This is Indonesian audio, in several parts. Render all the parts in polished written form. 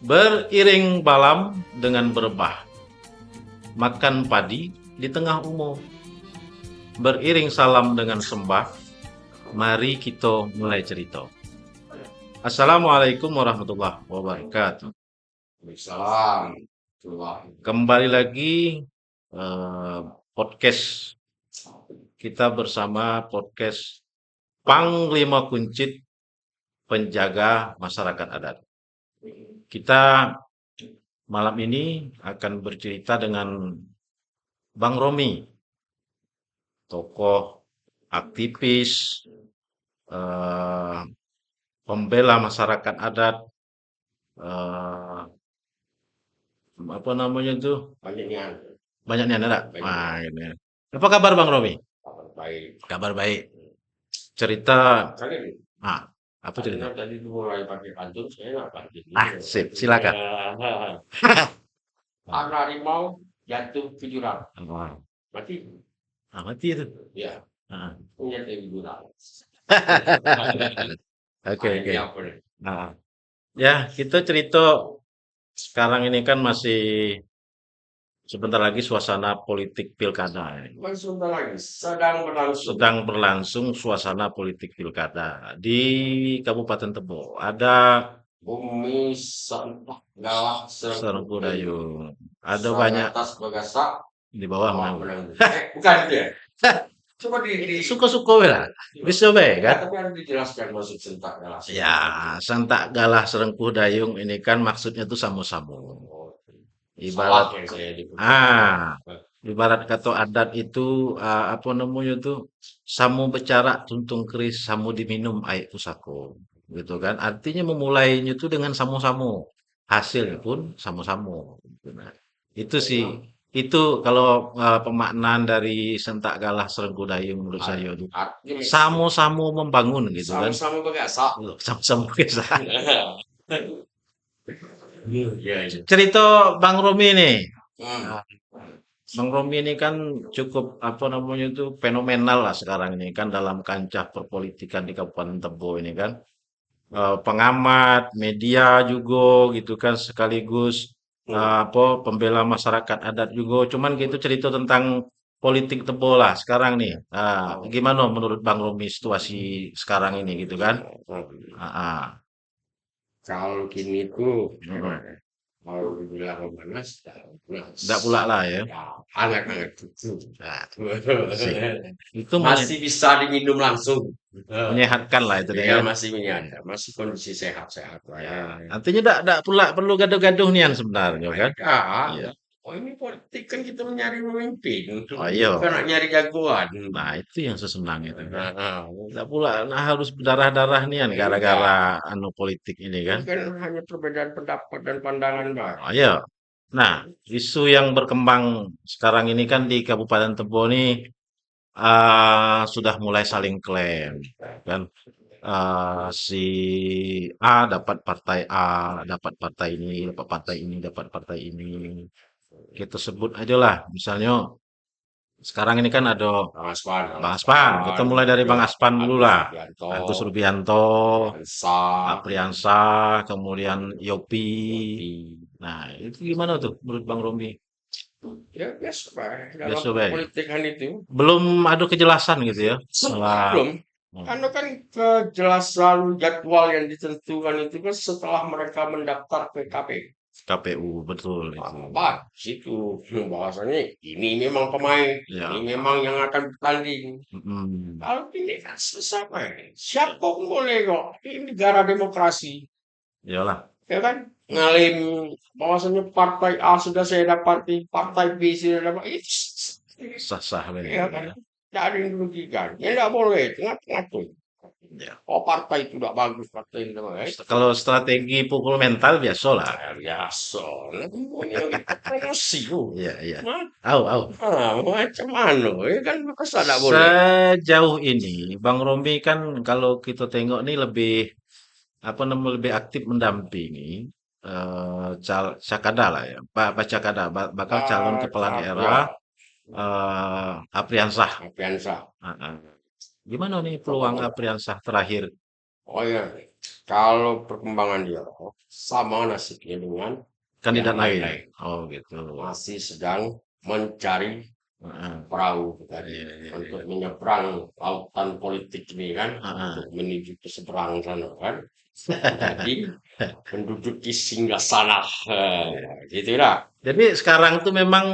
Beriring balam dengan berbah, makan padi di tengah umum. Beriring salam dengan sembah, mari kita mulai cerita. Assalamualaikum warahmatullahi wabarakatuh. Salam. Kembali lagi podcast kita bersama podcast Panglima Kuncit Penjaga Masyarakat Adat. Kita malam ini akan bercerita dengan Bang Romi, tokoh aktivis, pembela masyarakat adat, apa namanya itu? Banyaknya ada. Nah, ini. Apa kabar Bang Romi? Baik. Kabar baik. Cerita, Kalian apa cerita? tadi mulai pakai pantun, saya nggak pantun. Sip, silakan. Anak harimau jatuh ke jurang. Mati. Mati itu. Ya. Ah. Jatuh ke jurang. Oke. Ini apa nih? Nah, ya kita cerita sekarang ini kan masih sebentar lagi suasana politik pilkada. Sebentar lagi sedang berlangsung. Sedang berlangsung suasana politik pilkada di Kabupaten Tebo. Ada Bumi sentak galah Serengku Dayung. Ada Sang banyak atas bagasak di bawah bawah menang. menang. Bukan itu ya? Coba di Suka-suka we lah. Bisa be ya, kan? tapi harus dijelaskan maksud sentak galah. Ya, Sentak Galah Serengku Dayung ini kan maksudnya tuh samu-samu. Salah Ibarat yang saya diputar. ibarat kata adat itu apa namanya tuh samu becara tuntung keris samu diminum air pusako gitu kan artinya memulainya itu dengan samu-samu hasilnya pun samu-samu gitu. Nah, itu sih itu kalau pemaknaan dari Sentak Galah Serengku Dayung menurut saya itu Artinya samu-samu membangun gitu kan sama-sama bagasak. sama-sama bisa. Iya, iya. Cerita Bang Romi nih. Hmm. Bang Romi ini kan cukup apa namanya itu fenomenal lah sekarang ini kan dalam kancah perpolitikan di Kabupaten Tebo ini kan. Pengamat, media juga gitu kan sekaligus apa pembela masyarakat adat juga. Cuman gitu cerita tentang politik Tebo lah sekarang nih. Gimana menurut Bang Romi situasi sekarang ini gitu kan? Kalau kini tuh Mm-mm. mau dibilang panas, Nggak pula lah ya. hangat-hangat. Nah, Sih. itu Masih bisa diminum langsung. menyehatkan lah itu Ya ya. masih menyadar, masih kondisi sehat-sehat lah ya. Artinya tidak pula perlu gaduh-gaduh nian sebenarnya kan? Iya. Oh ini politik kan kita mencari pemimpin, Oh iya. bukan nak nyari jagoan. Nah itu yang sesenang itu kan. Nah, Tidak pula harus berdarah-darah nian gara-gara anu politik ini kan. kan hanya perbedaan pendapat dan pandangan Pak. Oh iya. Nah, isu yang berkembang sekarang ini kan di Kabupaten Tebo ini sudah mulai saling klaim kan. Si A dapat partai A, dapat partai ini, dapat partai ini, dapat partai ini. Kita sebut aja lah, misalnya sekarang ini kan ada Bang Aspan. Kita mulai dari Bang Aspan dulu lah. Agus Rubianto, Pak Priyansa, kemudian Yopi. Nah, itu gimana tuh menurut Bang Romi? Ya biasa Pak, dalam Biasa baik. perpolitikan itu. Belum ada kejelasan gitu ya. Belum. Karena kan kejelasan jadwal yang ditentukan itu kan setelah mereka mendaftar ke KPU betul itu. Pak, situ bahasanya ini memang pemain, Ya. ini memang yang akan bertanding. Mm-mm. Kalau ini kan susah Pak. Siapa pun boleh kok. Ini negara demokrasi, Iyalah. ya kan? Ngalim bahwasanya partai A sudah saya dapati, partai B sudah dapat. Sah-sah Ya benar. kan? Tidak ada yang dirugikan. Ya tidak boleh, tengah-tengah tuh. Ya. Oh partai itu tidak bagus, partai itu tidak bagus. Kalau strategi pukul mental biasa lah. Biasa. Namanya promosi tuh. Iya. Hah? Au. Macam mana? Ya kan masa tidak boleh. Sejauh ini, Bang Romi kan kalau kita tengok nih lebih apa namanya lebih aktif mendampingi Cakada lah ya, Pak Cakada, bakal calon kepala daerah Ya, Apriansah. Afiansyah. Heeh. Gimana nih peluang Mudah-mudahan. Apriansah terakhir Oh ya, kalau perkembangan dia sama nasibnya dengan yang kandidat lain? lain-lain. Oh gitu. Masih sedang mencari Heeh. perahu tadi Iya, iya, iya. untuk menyeberang lautan politik ini kan, Heeh. untuk menuju ke seberang sana kan. Jadi menduduki singgasana, Iya. gitu lah. Jadi sekarang tuh memang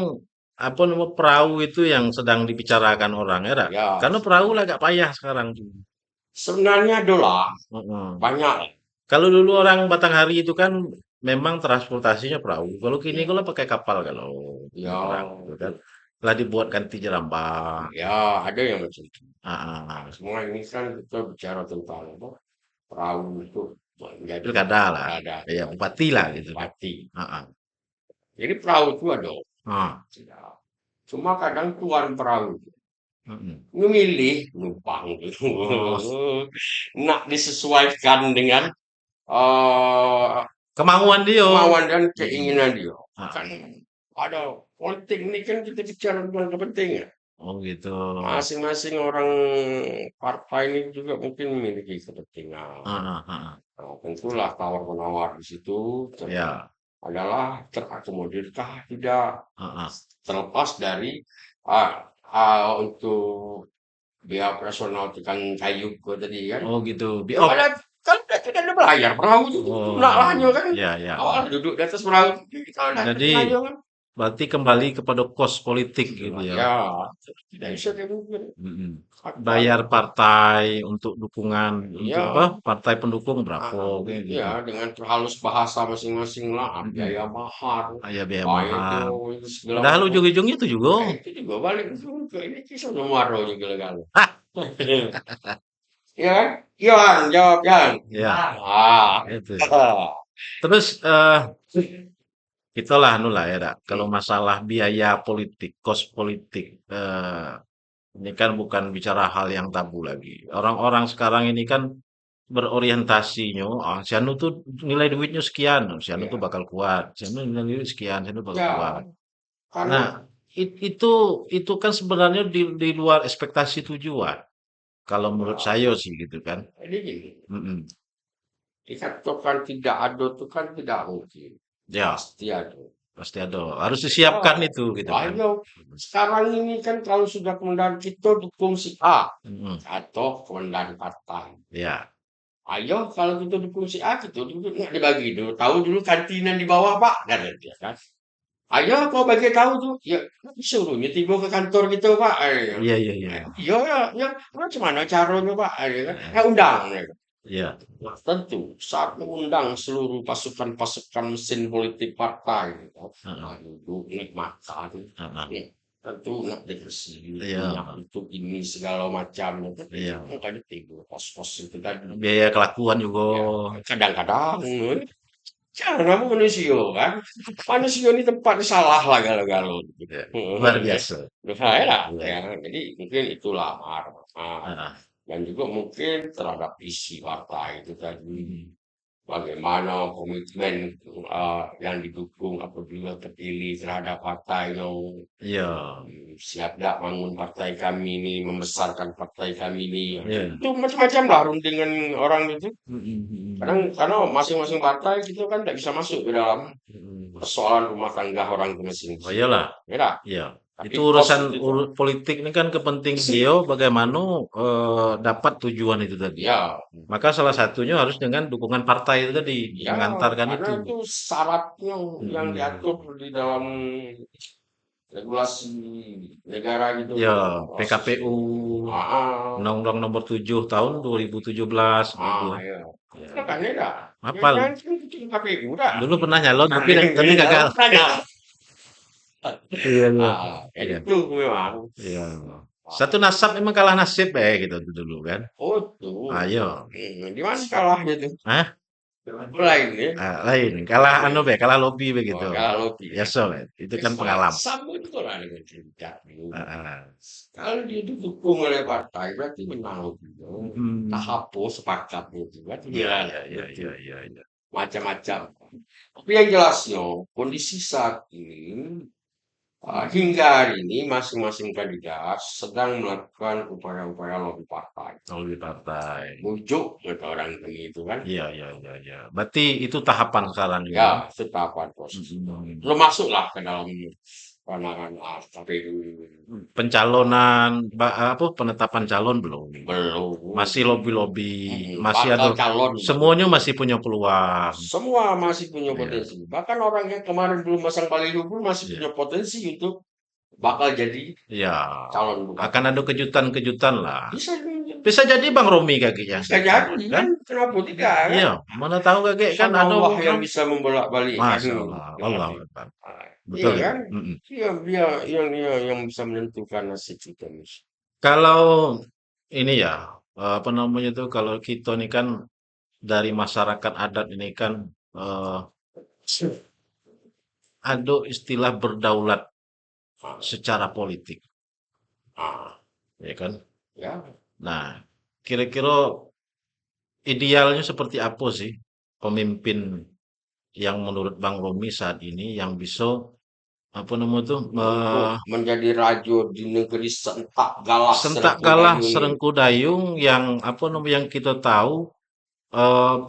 apa nama perahu itu yang sedang dibicarakan orang ya, Dak? Ya, Karena perahu lah agak payah sekarang tuh. sebenarnya dolar Heeh. banyak. Kalau dulu orang Batanghari itu kan memang transportasinya perahu. Kalau kini Ya, kalau pakai kapal kalau nyebrang ya, gitu kan. Telah dibuat ganti jerambah. ya, ada yang macam itu. Ah, ah, ah. Semua ini kan kita bicara tentang apa? Perahu itu menjadi Pilkada lah. ada Ya, bupati lah gitu kan. bupati. Ah, ah. Jadi perahu itu ada. Ah, Cuma kadang tuan perahu mm-mm. memilih numpang gitu. Oh, Nak disesuaikan dengan eh, kemauan dia. kemauan dan Mm-mm. keinginan dia. Ah, Kan ada politik ini kan kita bicara tentang kepentingan. oh gitu. Masing-masing orang partai ini juga mungkin memiliki kepentingan. Ah, ah, ah, ah. Nah, tentulah tawar-menawar di situ Ya. adalah terakomodirkah tidak, Ah, ah. terlepas dari untuk biaya operasional tekan kayu ke tadi kan. Oh gitu. Ya Oh, pada kan tidak ada belayar perahu itu nak oh, lahnya kan. ya, ya. Awal duduk di atas perahu kita ada Jadi lahnya kan. berarti kembali kepada kos politik gitu ya. Ya, tidak bisa dipungkiri. Mm-mm. Fakta Bayar itu. partai untuk dukungan untuk apa? Ya, Partai pendukung berapa kayak gitu. ya dengan halus bahasa masing-masing lah, Mm-mm. biaya mahar, Ah, ya biaya itu, mahal. itu segala Padahal macam. ujung-ujungnya itu juga. Itu juga balik juga ini kisah nomor juga kan. Hah, Ya kan? Yan, jawab Yan. ya Ah, itu. Terus kita lah anu lah ya, Dak. Kalau masalah biaya politik, kos politik, ini kan bukan bicara hal yang tabu lagi. Orang-orang sekarang ini kan berorientasinya, ah, si anu tuh nilai duitnya sekian, si anu tuh ya, bakal kuat, si anu nilai duit sekian, si anu bakal kuat. ya, Nah, karena itu kan sebenarnya di luar ekspektasi tujuan. Kalau menurut ya, saya sih gitu kan. jadi gini, Mm-mm. dikatakan tidak ada itu kan tidak mungkin, Ya, pasti ada. pasti ada. Harus Ya, disiapkan itu gitu kan. ayo sekarang ini kan kalau sudah kemudian kita dukung si A Mm-mm. atau kemudian partai. Ya, Ayo kalau kita dukung si A, kita duduk nggak dibagi dulu. Tahu dulu kantinan di bawah Pak, dan dia kan. Ayo kau bagi tahu tuh, ya suruhnya tiba ke kantor gitu Pak. iya, iya, iya. Iya ya, ya, macam mana caranya Pak? Kan, Eh, undang. iya, Nah, tentu saat mengundang seluruh pasukan-pasukan mesin politik partai, gitu, heeh, nah, duduk nikmatan, heeh. ya, tentu nak dibersih, minyak Iya, itu ini segala macam, iya. makanya tiga pos-pos itu tadi. Biaya kelakuan juga. Ya, kadang-kadang karena manusia kan, manusia ini tempat salah lah galau-galau. Ya, luar Ya, biasa. saya lah, Iya, ya. iya. Jadi mungkin itulah marah. Heeh. Dan juga mungkin terhadap isi partai itu tadi. Mhm. Bagaimana komitmen yang didukung apabila terpilih terhadap partai yang Iya, siap gak bangun partai kami ini, membesarkan partai kami ini. iya. Itu macam-macam lah rundingan orang itu. Mhm, Kadang mhm, karena masing-masing partai itu kan tidak bisa masuk ke dalam mhm. persoalan rumah tangga orang itu Oh masing-masing. iyalah, Ya dah. iya. Tapi Itu pos urusan itu tuh, politik ini kan kepenting beliau bagaimana dapat tujuan itu tadi. ya, Maka salah satunya harus dengan dukungan partai itu tadi, ya, mengantarkan karena itu. itu syaratnya yang Mhm. diatur di dalam regulasi negara gitu. Ya, Proses PKPU itu. Ah, Undang-Undang Nomor 7 Tahun 2017 gitu. ya. Ya. Makanya dah. Ya Hafal. kan, itu KPU dah. Dulu pernah nyalon Nah, tapi ini gagal. tanya. Iya, iya. Iya. Itu memang. Iya. Satu nasab memang kalah nasib gitu dulu kan. Oh, tuh. Ayo. Di mana kalahnya tuh? Hah? Lain ya. Lain. Kalah anu Lain. kalah lobby begitu. Oh, kalau Biasa, itu kan bisa pengalaman. sambut itu lah dengan cerita. Heeh. Kalau dia didukung oleh partai berarti menang gitu. Mhm. Tahap sepakat gitu. Berarti Iya, dia iya, iya, betul. iya, iya, iya. macam-macam. Tapi yang jelasnya, kondisi saat ini, hingga hari ini masing-masing kandidat sedang melakukan upaya-upaya lobby partai. Kalau di partai. Bujuk kata orang begitu kan. Iya, iya, iya, iya. Berarti itu tahapan sekarang ini. Ya, setahapan proses. Mm-mm. Belum masuklah ke dalam ranah KPU. Pencalonan, apa penetapan calon belum. Belum. Masih lobby-lobby, masih Bakal ada, calon. semuanya masih punya peluang. Semua masih punya Iya, potensi. Bahkan orang yang kemarin belum masang baliho pun masih iya, punya potensi untuk bakal jadi iya. calon bupati. Akan ada kejutan-kejutan lah. Bisa jadi. Bisa jadi Bang Romi kakinya. Bisa jadi Kan? kan? Kenapa tidak kan? Iya, mana tahu kakek kan Kan ada Allah yang orang. bisa membolak-balikkan Masya Allah, Allah hati. Akbar. Iya Betul itu. kan? Mm-mm. Dia yang bisa menentukan nasib kita. Kalau ini ya, apa namanya tuh, kalau kita ini kan dari masyarakat adat ini kan eh, ada istilah berdaulat Ah, secara politik, ah, ya kan? ya. Nah, kira-kira idealnya seperti apa sih pemimpin yang menurut Bang Romi saat ini yang bisa apa namanya tuh Untuk menjadi raja di negeri sentak galah sentak serengku kalah dayung ini. serengku dayung yang apa namanya yang kita tahu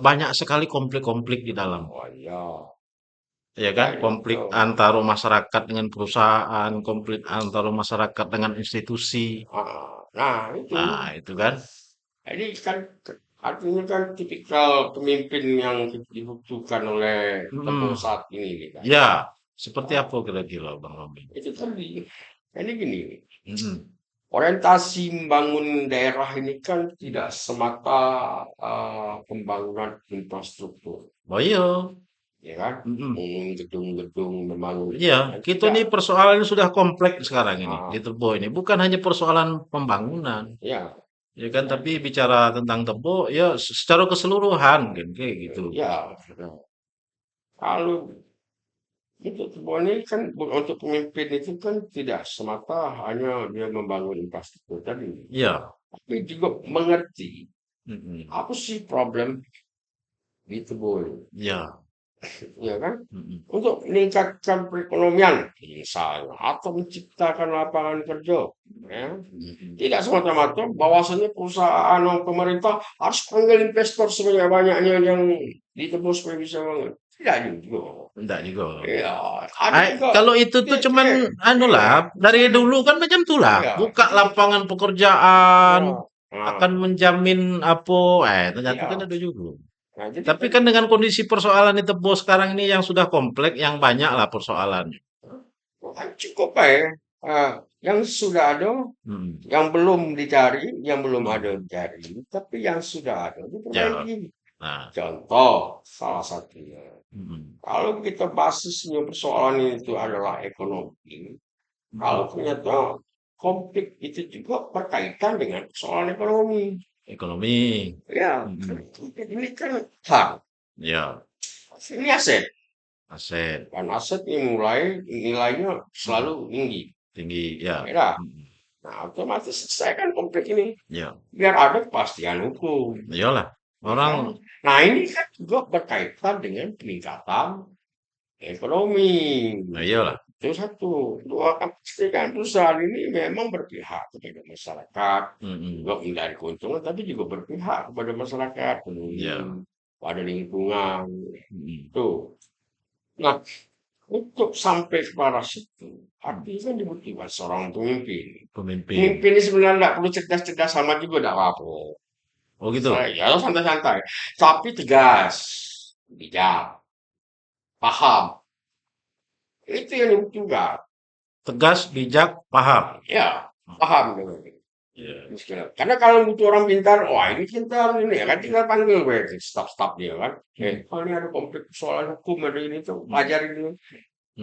banyak sekali konflik-konflik di dalam. Oh iya, Ya kan, ya konflik itu. antara masyarakat dengan perusahaan, konflik antara masyarakat dengan institusi. Nah itu. Nah, itu kan. Ini kan artinya kan tipikal pemimpin yang dibutuhkan oleh tempo Mm, saat ini nih kan. ya, seperti Nah, apa kira-kira Bang Romi? itu tadi. Ini gini, Mm, orientasi membangun daerah ini kan tidak semata pembangunan infrastruktur, oh iya, ya kan? mm, Membangun gedung-gedung, membangun iya, kan kita tidak. ini persoalannya sudah kompleks sekarang ini Ah, di Tebo ini. Bukan hanya persoalan pembangunan, ya, ya kan, tapi bicara tentang Tebo, ya secara keseluruhan kan, kayak gitu. ya. Kalau untuk sebuah ini kan untuk pemimpin itu kan tidak semata hanya dia membangun infrastruktur tadi, Iya, tapi juga mengerti mm, apa sih problem di Tebo, iya, ya kan? mm, Untuk meningkatkan perekonomian misalnya atau menciptakan lapangan kerja, ya. mm, Tidak semata-mata bahwasanya perusahaan atau pemerintah harus panggil investor sebanyak-banyaknya yang di Tebo supaya bisa bangun. Tidak juga. enggak juga. Iya, ada juga. Kalau itu tuh Dia, cuman dia, anu iya, lah, dari dulu kan macam itulah. iya, Buka dia, lapangan pekerjaan, iya. Nah, akan menjamin apa, ternyata kan iya. ada juga. Nah, jadi Tapi kan kan dengan kondisi persoalan di Tebo sekarang ini yang sudah kompleks, yang banyak lah persoalannya. kan cukup ya. Ah, yang sudah ada, Hmm. yang belum dicari, yang belum ada Hmm. dicari, tapi yang sudah ada Ya, diperbaiki. nah, Contoh, salah satunya. hmm. Kalau kita basisnya persoalan itu adalah ekonomi, kalau Hmm. ternyata konflik itu juga berkaitan dengan persoalan ekonomi. Ekonomi, Ya, hmm. ini kan hak, Ya, ini aset. aset, Dan aset yang mulai nilainya hmm. selalu tinggi. Tinggi, ya, Beda. hmm. Nah, otomatis selesaikan konflik ini. Ya, Biar ada kepastian hukum. iyalah. Ya kan? Orang, Nah, ini kan juga berkaitan dengan peningkatan ekonomi. nah iyalah. Itu satu. Dua, kan pastikan perusahaan ini memang berpihak kepada masyarakat. Hmm. Juga mencari keuntungan, tapi juga berpihak kepada masyarakat. Ya, Pada lingkungan. hmm. Tuh. Nah, untuk sampai ke arah situ, artinya kan dibutuhkan seorang pemimpin. Pemimpin. Pemimpin ini sebenarnya tidak perlu cerdas-cerdas sama juga, tidak apa-apa. Oh gitu. Ya santai-santai. Tapi tegas, bijak, paham. Itu yang dibutuhkan. Tegas, bijak, paham. Ya, paham dengan Ya. muskilah. Karena kalau butuh orang pintar, wah ini pintar ini ya kan tinggal panggil staf-staf dia kan. Kalau ini ada konflik persoalan hukum ada ini tuh, ajarin ini.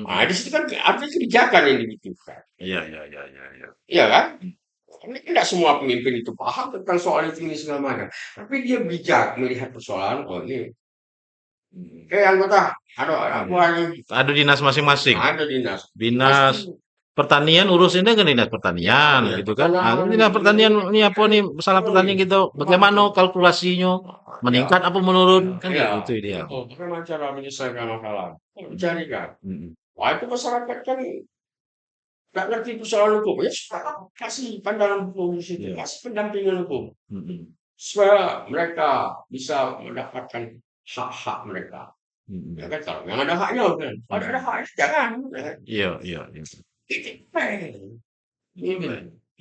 Nah, Mhm. di situ kan artinya kebijakan yang dibutuhkan. Iya, iya, iya, iya, iya. Iya kan? Ini tidak semua pemimpin itu paham tentang soal itu ini segala macam. Tapi dia bijak melihat persoalan, oh ini kayak anggota, ada Iya. buahnya, Ada dinas masing-masing. ada dinas. Dinas Dinas, itu pertanian urusinnya kan dinas Ya, pertanian ya gitu kan. Ah, pertanahan dinas pertanian ini apa nih masalah pertanian ekonomi. gitu. Bagaimana kalkulasinya Ya, meningkat apa menurun kan kayak ya, gitu ideal. betul. Bagaimana cara menyelesaikan masalah? Cari kan. Mm-mm. Wah, itu masyarakat kan nggak ngerti persoalan hukum. Ya sudah, kasih pandangan hukum di situ, Iya. kasih pendampingan hukum. Mm-mm. Supaya mereka bisa mendapatkan hak-hak mereka. Ya Mm-mm. kan, kalau yang ada haknya kan. Kalau ada Mm-mm. haknya jangan. Ya kan? Iya, iya, iya. Titik. Ini.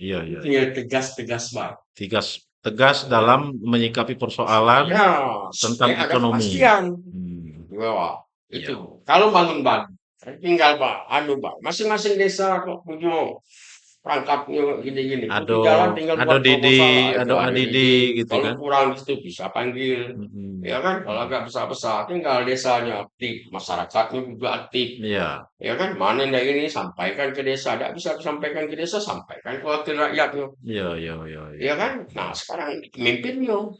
Iya, iya. Tinggal tegas-tegas banget. Tegas, tegas dalam menyikapi persoalan Ya, tentang supaya ada ekonomi. kepastian. Hmm. Di bawah. Iya. Itu. Kalau bangun-bangun. Tinggal Pak, Pak. Masing-masing desa kok punya perangkapnya gini-gini. Ado, Di jalan tinggal ado buat Didi, proposal lah itu ado ada Adidi ide. gitu Kalau kan. kurang di situ bisa panggil. Mm-mm. Ya kan? Kalau Mm-mm. agak besar-besar tinggal desanya aktif, masyarakatnya juga aktif. Iya, Ya kan? Mana yang ini sampaikan ke desa, tidak bisa disampaikan ke desa, sampaikan ke wakil rakyatnya. iya, iya, iya, iya. Ya kan? Nah, sekarang pemimpinnya.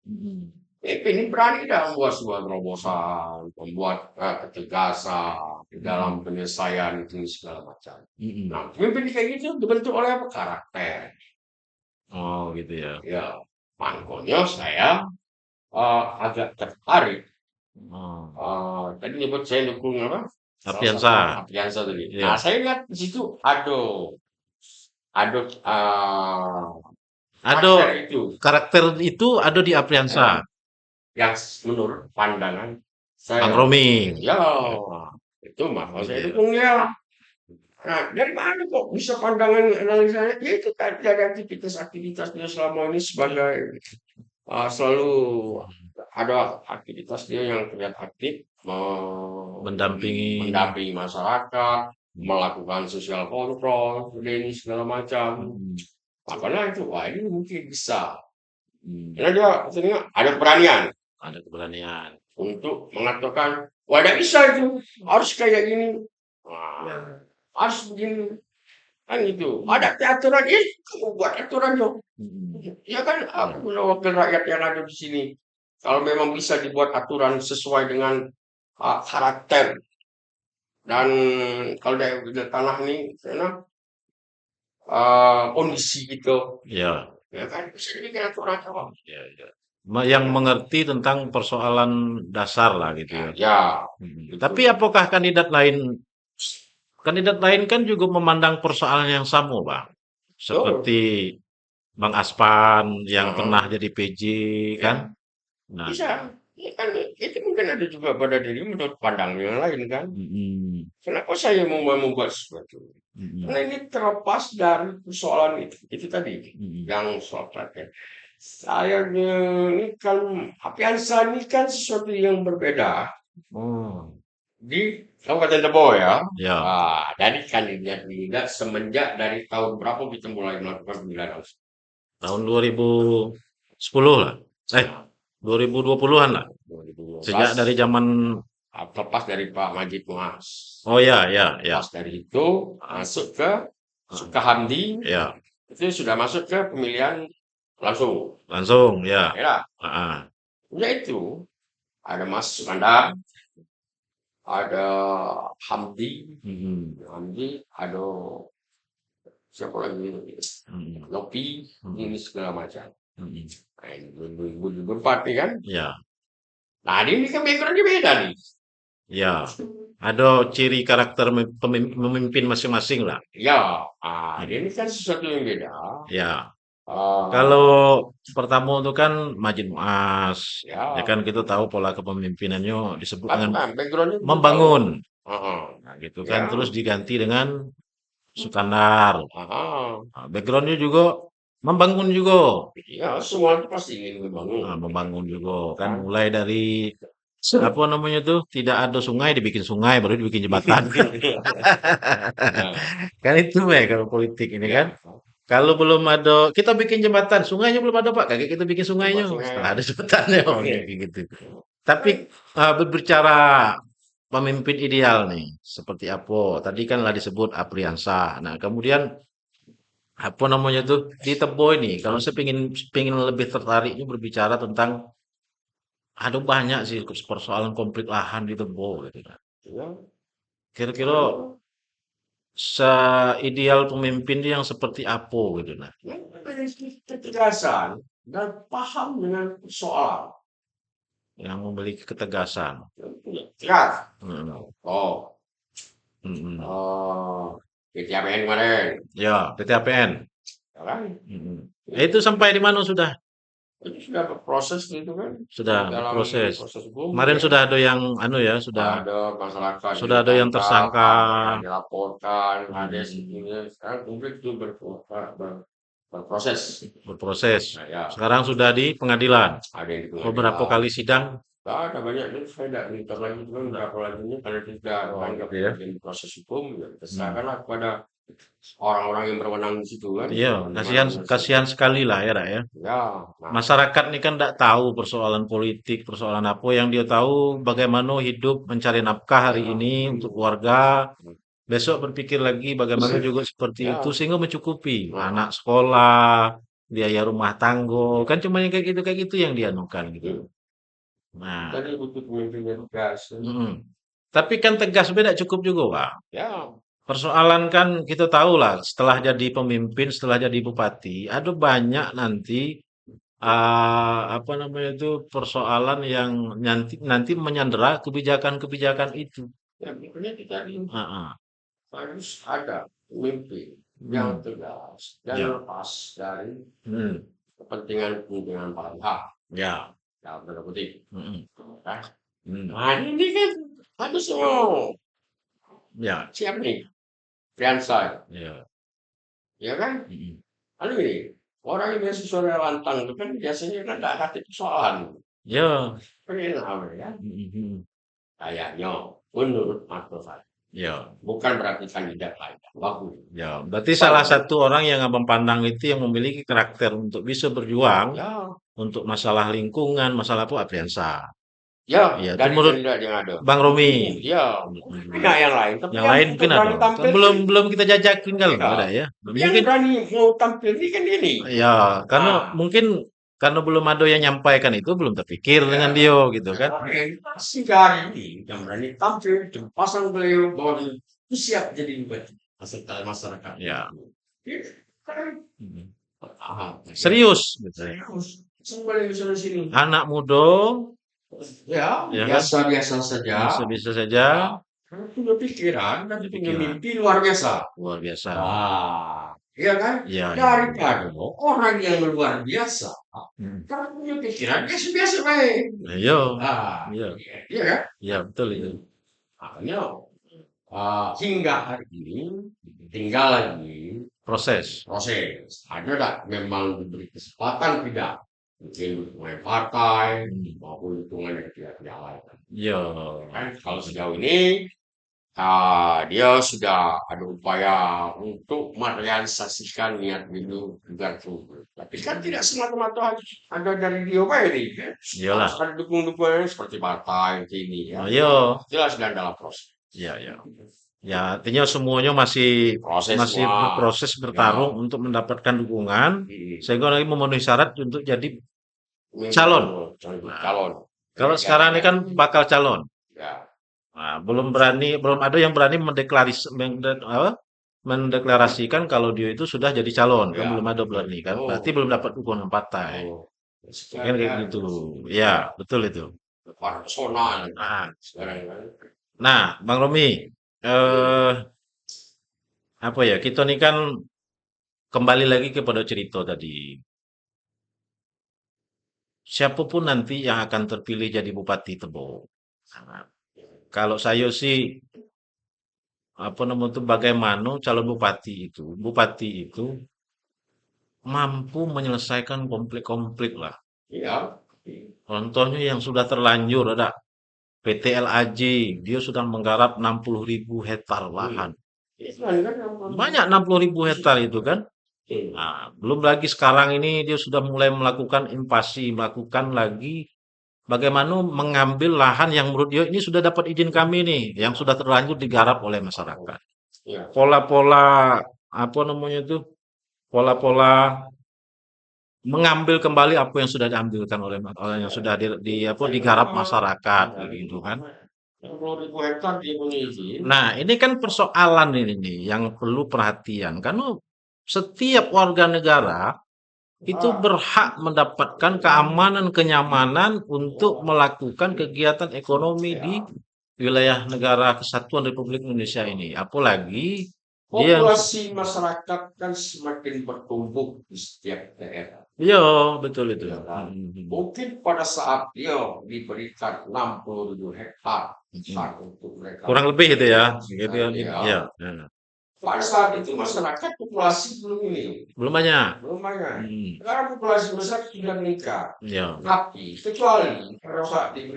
Mm-mm. Ini berani dah membuat sebuah terobosan, membuat ketegasan di dalam Mm-mm. penyelesaian ini segala macam. Mm-mm. Nah, pemimpin kayak gitu dibentuk oleh apa? Karakter. Oh gitu ya. Ya, makanya saya agak tertarik. Oh. Tadi nyebut saya dukung apa? Salah satu Apriansa. Apriansa tadi. Nah, Iya. saya lihat di situ ada Ado karakter itu karakter itu ada di Apriansa. eh, yang menurut pandangan Bang saya. Romi. Ya, Ya, itu mah gitu saya ya. dukung dia. Nah, dari mana kok bisa pandangan analisanya? Ya itu kan dari aktivitas-aktivitas dia selama ini sebagai selalu ada aktivitas dia yang terlihat aktif Mendampingi. mendampingi masyarakat, melakukan sosial kontrol, ini segala macam. Mm-mm. Makanya itu, wah ini mungkin bisa. Hmm. Karena dia artinya ada keberanian Ada keberanian. untuk mengatakan, wah tidak bisa itu, harus kayak gini. Ya. Wah, harus begini. Kan gitu. Ada aturan, kamu buat aturannya. Mm-mm. Ya kan, aku punya wakil rakyat yang ada di sini. Kalau memang bisa dibuat aturan sesuai dengan karakter dan kalau dari tanah ini, karena kondisi gitu, Ya, ya kan bisa dibikin aturan apa? ya, ya. Yang mengerti tentang persoalan dasar lah gitu Ya, ya. ya, Tapi betul. apakah kandidat lain kan juga memandang persoalan yang sama, Bang? Betul. Seperti Bang Aspan yang pernah Heeh. jadi PJ kan? Ya, Nah, bisa. Ya kan, itu mungkin ada juga pada diri menurut pandang yang lain kan. mm-mm, Kenapa saya mau membuat sesuatu? mm-mm, Karena ini terlepas dari persoalan itu tadi, mm-mm. yang soal praktek. Saya ini kan, Apiansa ini kan sesuatu yang berbeda Oh, di Kabupaten Tebo ya. ya, Dari kandidat semenjak dari tahun berapa kita mulai melakukan pemilihan langsung. tahun 2010 lah. Eh, 2020-an lah. 2012, Sejak dari zaman terlepas dari Pak Majid Muas. oh ya, ya, ya. Lepas dari itu Ah, masuk ke ah, Sukahamdi, ya, itu sudah masuk ke pemilihan langsung. langsung ya. Ya, Ah, ah. ya itu ada Mas Sukandar, ada Hamdi, Mm-mm, ada siapa lagi, mm-mm, Lopi, mm-mm, ini segala macam. mm-mm. Nah, ini berempat nih kan. Ya, Nah, ini kan backgroundnya beda nih. ya. Ada ciri karakter pemimpin masing-masing lah. Ya, Mm-mm. ini kan sesuatu yang beda. Ya. Kalau Ah, pertama itu kan Majid Muas, ya ya, kan kita tahu pola kepemimpinannya disebut dengan kan backgroundnya kita tahu. membangun, Heeh. nah, gitu kan. Ya, Terus diganti dengan Sukandar. heeh. Nah, backgroundnya juga membangun juga, Ya, semua itu pasti ingin membangun, nah, membangun juga kan. kan? Mulai dari apa namanya tuh tidak ada sungai dibikin sungai baru dibikin jembatan. Nah, Kan itu kalau politik ini kan. ya, Kalau belum ada, kita bikin jembatan, sungainya belum ada Pak, kagak kita bikin sungainya, coba setelah sungai. ada jembatannya, oh, kayak gitu. Tapi berbicara pemimpin ideal nih, seperti apa? Tadi kan lah disebut Apriansa. Nah, kemudian apa namanya tuh di Tebo ini, kalau saya pingin lebih tertariknya berbicara tentang ada banyak sih persoalan konflik lahan di Tebo gitu kan. Ya, Kira-kira ada. Seideal pemimpin itu yang seperti apa gitu nah. Yang memiliki ketegasan dan paham dengan persoalan. Yang memiliki ketegasan. Tegas. Mm, Oh, mm. PTAPN kemarin, Ya, PTAPN. ya kan? Mm. Itu Itu sampai di mana sudah? sudah berproses gitu kan, Sudah dalam berproses. proses hukum Kemarin ya. sudah ada yang anu ya, Ada masyarakat yang sudah ada yang ditangkap, tersangka. ada yang dilaporkan, ada Mm, sebetulnya sekarang publik itu berproses. berproses. Nah, ya, Sekarang sudah di pengadilan. ada yang di Beberapa pengadilan. kali sidang. Ada banyak nih, saya tidak minta lagi itu kan berapa laginya kalau tidak Oh, anggap gitu ya. bagian proses hukum ya kita Hmm. serahkanlah kepada orang-orang yang berwenang di situ kan, Iya, yang kasihan berwenang di situ. kasihan sekali lah ya, Rak, ya. Ya, nah, Masyarakat ini kan tidak tahu persoalan politik, persoalan apa yang dia tahu bagaimana hidup mencari nafkah hari ya, ini untuk keluarga. Besok berpikir lagi bagaimana juga seperti itu ya, sehingga mencukupi anak nah, sekolah, biaya rumah tangga, kan cuma yang kayak gitu yang dianukan gitu. itu Nah, tadi butuh pemimpin yang tegas. mm-mm. Tapi kan tegas beda cukup juga, Pak. Ya, Persoalan kan kita tahu lah setelah jadi pemimpin, setelah jadi bupati, ada banyak nanti apa namanya itu persoalan yang nanti nanti menyandera kebijakan-kebijakan itu. ya makanya kita Heeh. harus ada pemimpin yang Hmm. tegas dan Ya. lepas dari Hmm. kepentingan para pihak Ya. dalam tanda kutip. Mm-mm. Nah, Hmm. nah, ini kan harusnya Ya. siap nih, Priansa, Ya. ya kan? Mm-mm. Lalu ini, orang yang mahasiswa lantang itu kan biasanya kan tidak ngerti persoalan. Ya. Pengen apa ya? Mm-mm. Kayaknya, menurut Mas Novel, Ya. bukan berarti kandidat lain. Bagus. Ya. Berarti salah satu orang yang abang pandang itu yang memiliki karakter untuk bisa berjuang Ya, untuk masalah lingkungan, masalah apa, Apriansa. ya, Iya, itu dari menurut kandidat yang ada. Bang Romi. Ya, Mm-mm. enggak yang lain. Tapi Yang yang lain untuk mungkin ada. berani Kan tampil, belum belum kita jajakin kan ya. ada ya. Tapi yang Mungkin berani mau tampil ini kan ini. ya karena Nah, mungkin karena belum ada yang nyampaikan itu belum terpikir dengan ya. dia gitu kan. Pasti hari ini yang berani tampil dan pasang beliau bahwa itu siap jadi bupati masyarakat. Ya. Ini kan Mm. ya. Serius gitu ya. Serius. Pasang beliau sana sini. Anak muda Ya, ya kan biasa-biasa saja. bisa-bisa saja Ya, karena punya pikiran dan punya punya pikiran mimpi luar biasa. luar biasa. Nah, iya kan? Iya, iya. Daripada orang yang luar biasa, Mm. karena punya pikiran biasa-biasa baik. Iya, Nah, iya, iya kan? iya betul itu. Makanya hingga hari ini tinggal lagi Proses. proses. Ada tak memang diberi kesempatan tidak? Mungkin dukungan partai maupun dukungan dari pihak-pihak lain. Iya. Kan kalau sejauh ini dia sudah ada upaya untuk merealisasikan niat itu agar subur. Tapi kan tidak semata-mata harus ada dari dia baik nih. Kan? Iyalah. Harus ada dukung-dukungan seperti partai ini ya. Oh, iya. Jelas sedang dalam proses. Iya, iya. Ya, artinya semuanya masih Proses masih semua. berproses bertarung untuk mendapatkan dukungan sehingga lagi memenuhi syarat untuk jadi calon. Calon. Kalau sekarang ini kan bakal calon. Ya. Nah, belum ada yang berani mendeklarasikan kalau dia itu sudah jadi calon. Kan Ya. belum ada berani kan. Oh. Berarti belum dapat dukungan partai. Oh. Kan kayak gitu. Ya, betul itu. Personal. Nah, Sekarang kan. nah, Bang Romi, apa ya? Kita nih kan kembali lagi kepada cerita tadi. Siapapun nanti yang akan terpilih jadi Bupati Tebo. Nah, kalau saya sih apa namanya itu bagaimana calon bupati itu mampu menyelesaikan konflik-konflik lah. Iya. Contohnya yang sudah terlanjur ada PT LAJ, dia sudah menggarap 60.000 hektar lahan. Banyak 60.000 hektar itu kan. Nah, belum lagi sekarang ini dia sudah mulai melakukan invasi, melakukan lagi bagaimana mengambil lahan yang menurut dia ini sudah dapat izin kami nih, yang sudah terlanjur digarap oleh masyarakat. Iya. Pola-pola apa namanya itu? Pola-pola mengambil kembali apa yang sudah diambilkan oleh yang sudah digarap masyarakat gitu kan. 60.000 hektar dia punya izin. Nah, ini kan persoalan ini nih yang perlu perhatian. Karena setiap warga negara itu Ah, berhak mendapatkan keamanan, kenyamanan untuk melakukan kegiatan ekonomi di ya. wilayah negara kesatuan Republik Indonesia ini. Apalagi dia yang Populasi masyarakat kan semakin bertumbuh di setiap daerah. iya, betul itu. Ya kan? Mhm, Mungkin pada saat dia diberikan 60.000 hektar mhm. besar untuk mereka Kurang lebih itu ya, gitu memproduksikan kan. ya. Iya, ya. Pada saat itu masyarakat populasi belum ini, Belum banyak. belum banyak. Mhm, Sekarang populasi besar sudah meningkat. iya. Tapi kecuali pada saat di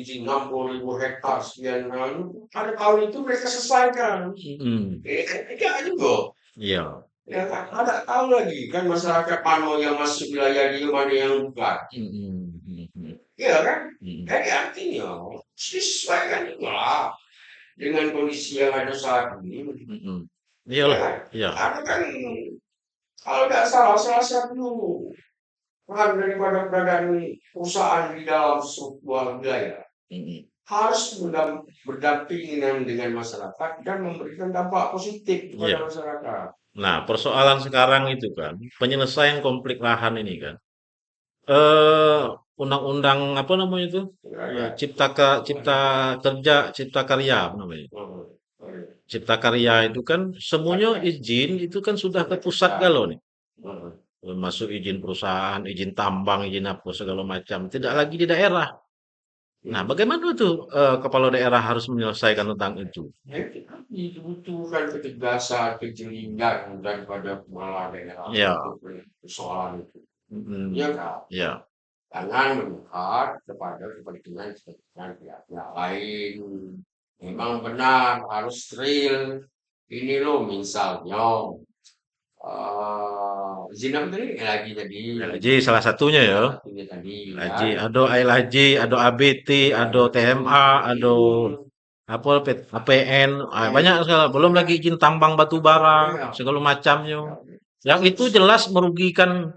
izin 60.000 hektar sekian lalu, pada tahun itu mereka selesaikan. Mhm, Kan tidak juga. iya. Ya kan, ada tahu lagi kan masyarakat mana yang masuk wilayah dia, mana yang bukan. Mhm, mhm, Iya kan? mhm, Jadi artinya disesuaikan juga lah dengan kondisi yang ada saat ini. mhm. Ya Iyalah, kan? iya. Karena kan kalau tidak salah, salah satu peran daripada keberadaan perusahaan di dalam sebuah wilayah Mhm, harus berdampingan dengan masyarakat dan memberikan dampak positif kepada iya. masyarakat. Nah, persoalan sekarang itu kan, penyelesaian konflik lahan ini kan, eh undang-undang apa namanya itu? Ya, Cipta Kerja, Cipta Karya apa namanya? ya. Cipta Karya itu kan semuanya izin itu kan sudah ke pusat galau nih. Masuk izin perusahaan, izin tambang, izin apa segala macam. Tidak lagi di daerah. Nah, bagaimana tuh kepala daerah harus menyelesaikan tentang itu? Dibutuhkan ketegasan, kejelian daripada kepala daerah Ya, untuk persoalan itu. Ya mm, kan? ya, Jangan melihat kepada kepentingan pihak lain. Memang benar harus real. Ini loh misalnya izin apa tadi? LHJ tadi. LHJ salah satunya ya. Salah satunya tadi LHJ, kan. ada LHJ, ada ABT, ada TMA, ada apa APN, banyak sekali. Belum lagi izin tambang batu bara segala macamnya. Yang itu jelas merugikan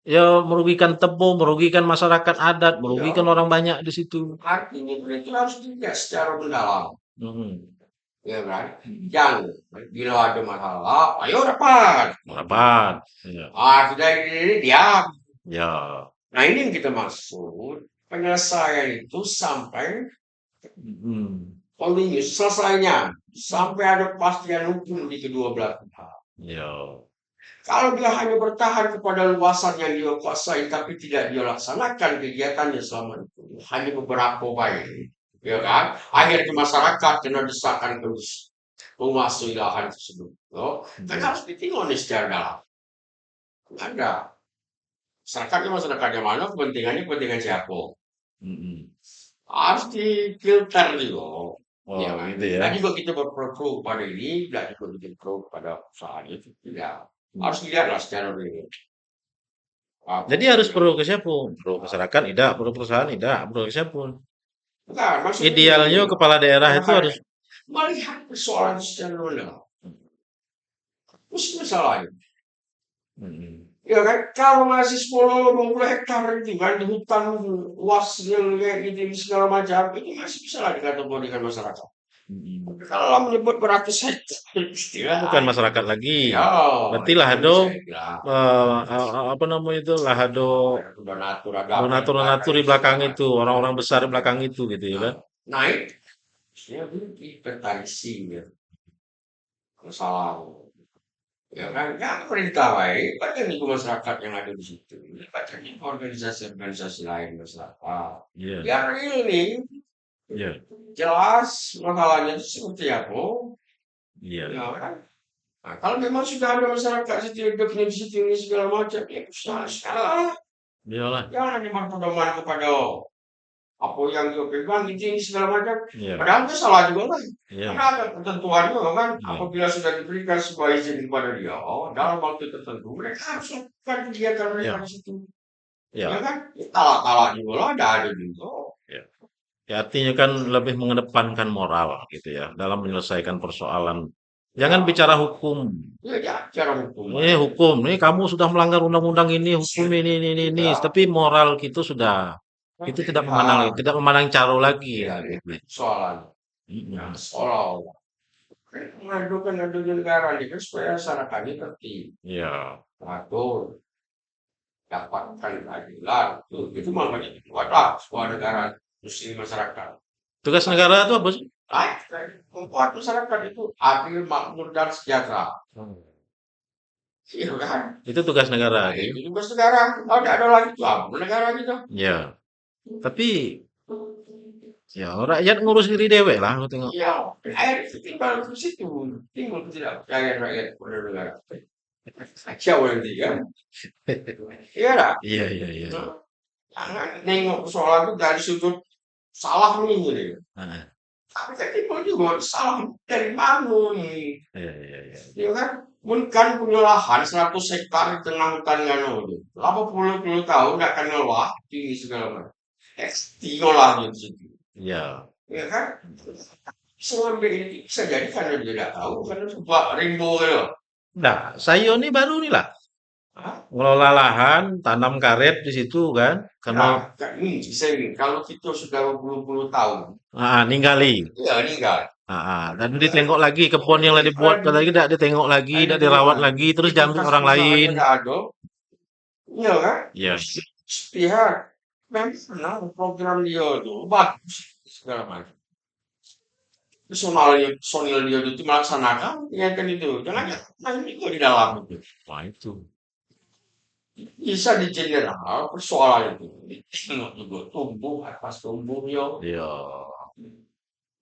ya merugikan Tebo, merugikan masyarakat adat, merugikan Iya, orang banyak di situ. artinya itu harus dilihat secara mendalam. Mhm. Ya kan? Jangan bila ada masalah, ayo rapat. Rapat. Iya. Sudah ini diam. Ya. Nah, ini yang kita maksud. Penyelesaian itu sampai Mhm. continuous, selesainya. Sampai ada kepastian hukum di kedua belah pihak. Ya. Kalau dia hanya bertahan kepada luasan yang dia kuasai, tapi tidak dia laksanakan kegiatannya selama itu. Hanya beberapa baik. Ya kan? Akhirnya masyarakat kena desakan terus menguasai lahan tersebut. Kan Ya. harus ditinggal secara dalam. Ada. Masyarakatnya masyarakat yang mana, kepentingannya kepentingan siapa. Mhm. Harus difilter juga. Oh, Ya kan? gitu ya. Tidak juga kita berpro pada ini, tidak juga bikin pro pada perusahaan itu. Tidak. Harus dilihatlah secara real. Jadi Apa harus yang pro ke siapa? Pro masyarakat tidak, pro perusahaan tidak, pro ke siapa? bukan, maksudnya Idealnya gini, kepala daerah itu harus melihat persoalan secara mendalam. Terus masalahnya, Mhm. ya kan, kalau masih 10-20 hektar itu kan di hutan luas yang kayak gitu segala macam, itu masih bisa lah dikategorikan masyarakat. Mhm. Kalau menyebut beratus hektar, Itu bukan istilah. masyarakat lagi. Ya, Berarti itu Lahado bisa dibilang. apa namanya itu Lahado Donatur ada apa yang donatur-donatur di itu belakang segala itu, macam. orang-orang besar di belakang itu gitu ya kan. Naik, ya inventarisasi ya, kesalahan. Ya kan, ya pemerintah baik, banyak juga masyarakat yang ada di situ. Banyak juga organisasi-organisasi lain masyarakat. Iya, Biar ini iya, jelas masalahnya itu seperti apa. iya. Ya kan. Nah, kalau memang sudah ada masyarakat situ hidupnya di situ ini segala macam, ya salah. Iyalah. Jangan hanya berpedoman kepada apa yang dia pegang ini segala macam. Iya, Padahal itu salah juga kan. iya, Karena ada ketentuannya kan. iya, Apabila sudah diberikan sebuah izin kepada dia, dalam waktu tertentu mereka harus lakukan kegiatan mereka iya, di situ. Ya iya, kan? Kalah-kalah juga lah, ada juga. iya. Ya, artinya kan lebih mengedepankan moral gitu ya dalam menyelesaikan persoalan. Jangan Ya, bicara hukum. ya cara hukum Ini aja. hukum, nih kamu sudah melanggar undang-undang ini, hukum ini, Ya, Tapi moral kita sudah Itu Pihak tidak memandang caro lagi ya gitu. itu soalan. Nah, Mhm. seolah-olah mengadukan adu negara ini kan supaya masyarakatnya tertib, Iya. teratur, dapatkan keadilan. Itu makanya dibuatlah sebuah negara mesti masyarakat. Tugas negara itu apa sih? Baik, membuat masyarakat itu adil, makmur, dan sejahtera. Hmm. Iya kan? Itu tugas negara Nah, itu ya. itu juga sekarang. Kalau tidak ada lagi itu apa negara kita? Ya, tapi ya rakyat ngurus diri dewek lah aku tengok. Iya, air itu tinggal di situ. Tinggal tidak percaya rakyat pada negara. Kacau nanti kan? Iya lah. Iya, iya, iya, iya. Nah, jangan nengok persoalan itu dari sudut salah nih gitu. Heeh. Tapi kan timbul juga salah dari mana nih? Iya, iya, iya. Iya kan? Kan punya lahan 100 hektar di tengah hutan Gano itu. 80 tahun nggak akan ngelola tinggi segala macam. Ngolahnya di situ. Iya. Ya kan? Bisa ngambil ini bisa jadi karena dia tidak tahu karena sebuah rimbo gitu. Nah, saya ini baru nih lah Hah? ngelola lahan, tanam karet di situ kan, karena Nah, kan ini bisa ini. Kalau kita sudah berpuluh-puluh tahun, ninggali. ya meninggal. Dan ditengok lagi kebun yang lagi dibuat Lagi, lagi tidak ditengok lagi, tidak dirawat lingkungan, lagi, terus diambil aktivitas orang lain. usahanya tidak ada, iya kan? Iya. Sepihak, memang program dia itu bagus segala macam. Personal dia itu melaksanakan, ya kan itu. Jangan jangan itu di dalam itu. Wah itu. Bisa di general persoalan itu. Tengok juga tumbuh atas tumbuhnya. Iya.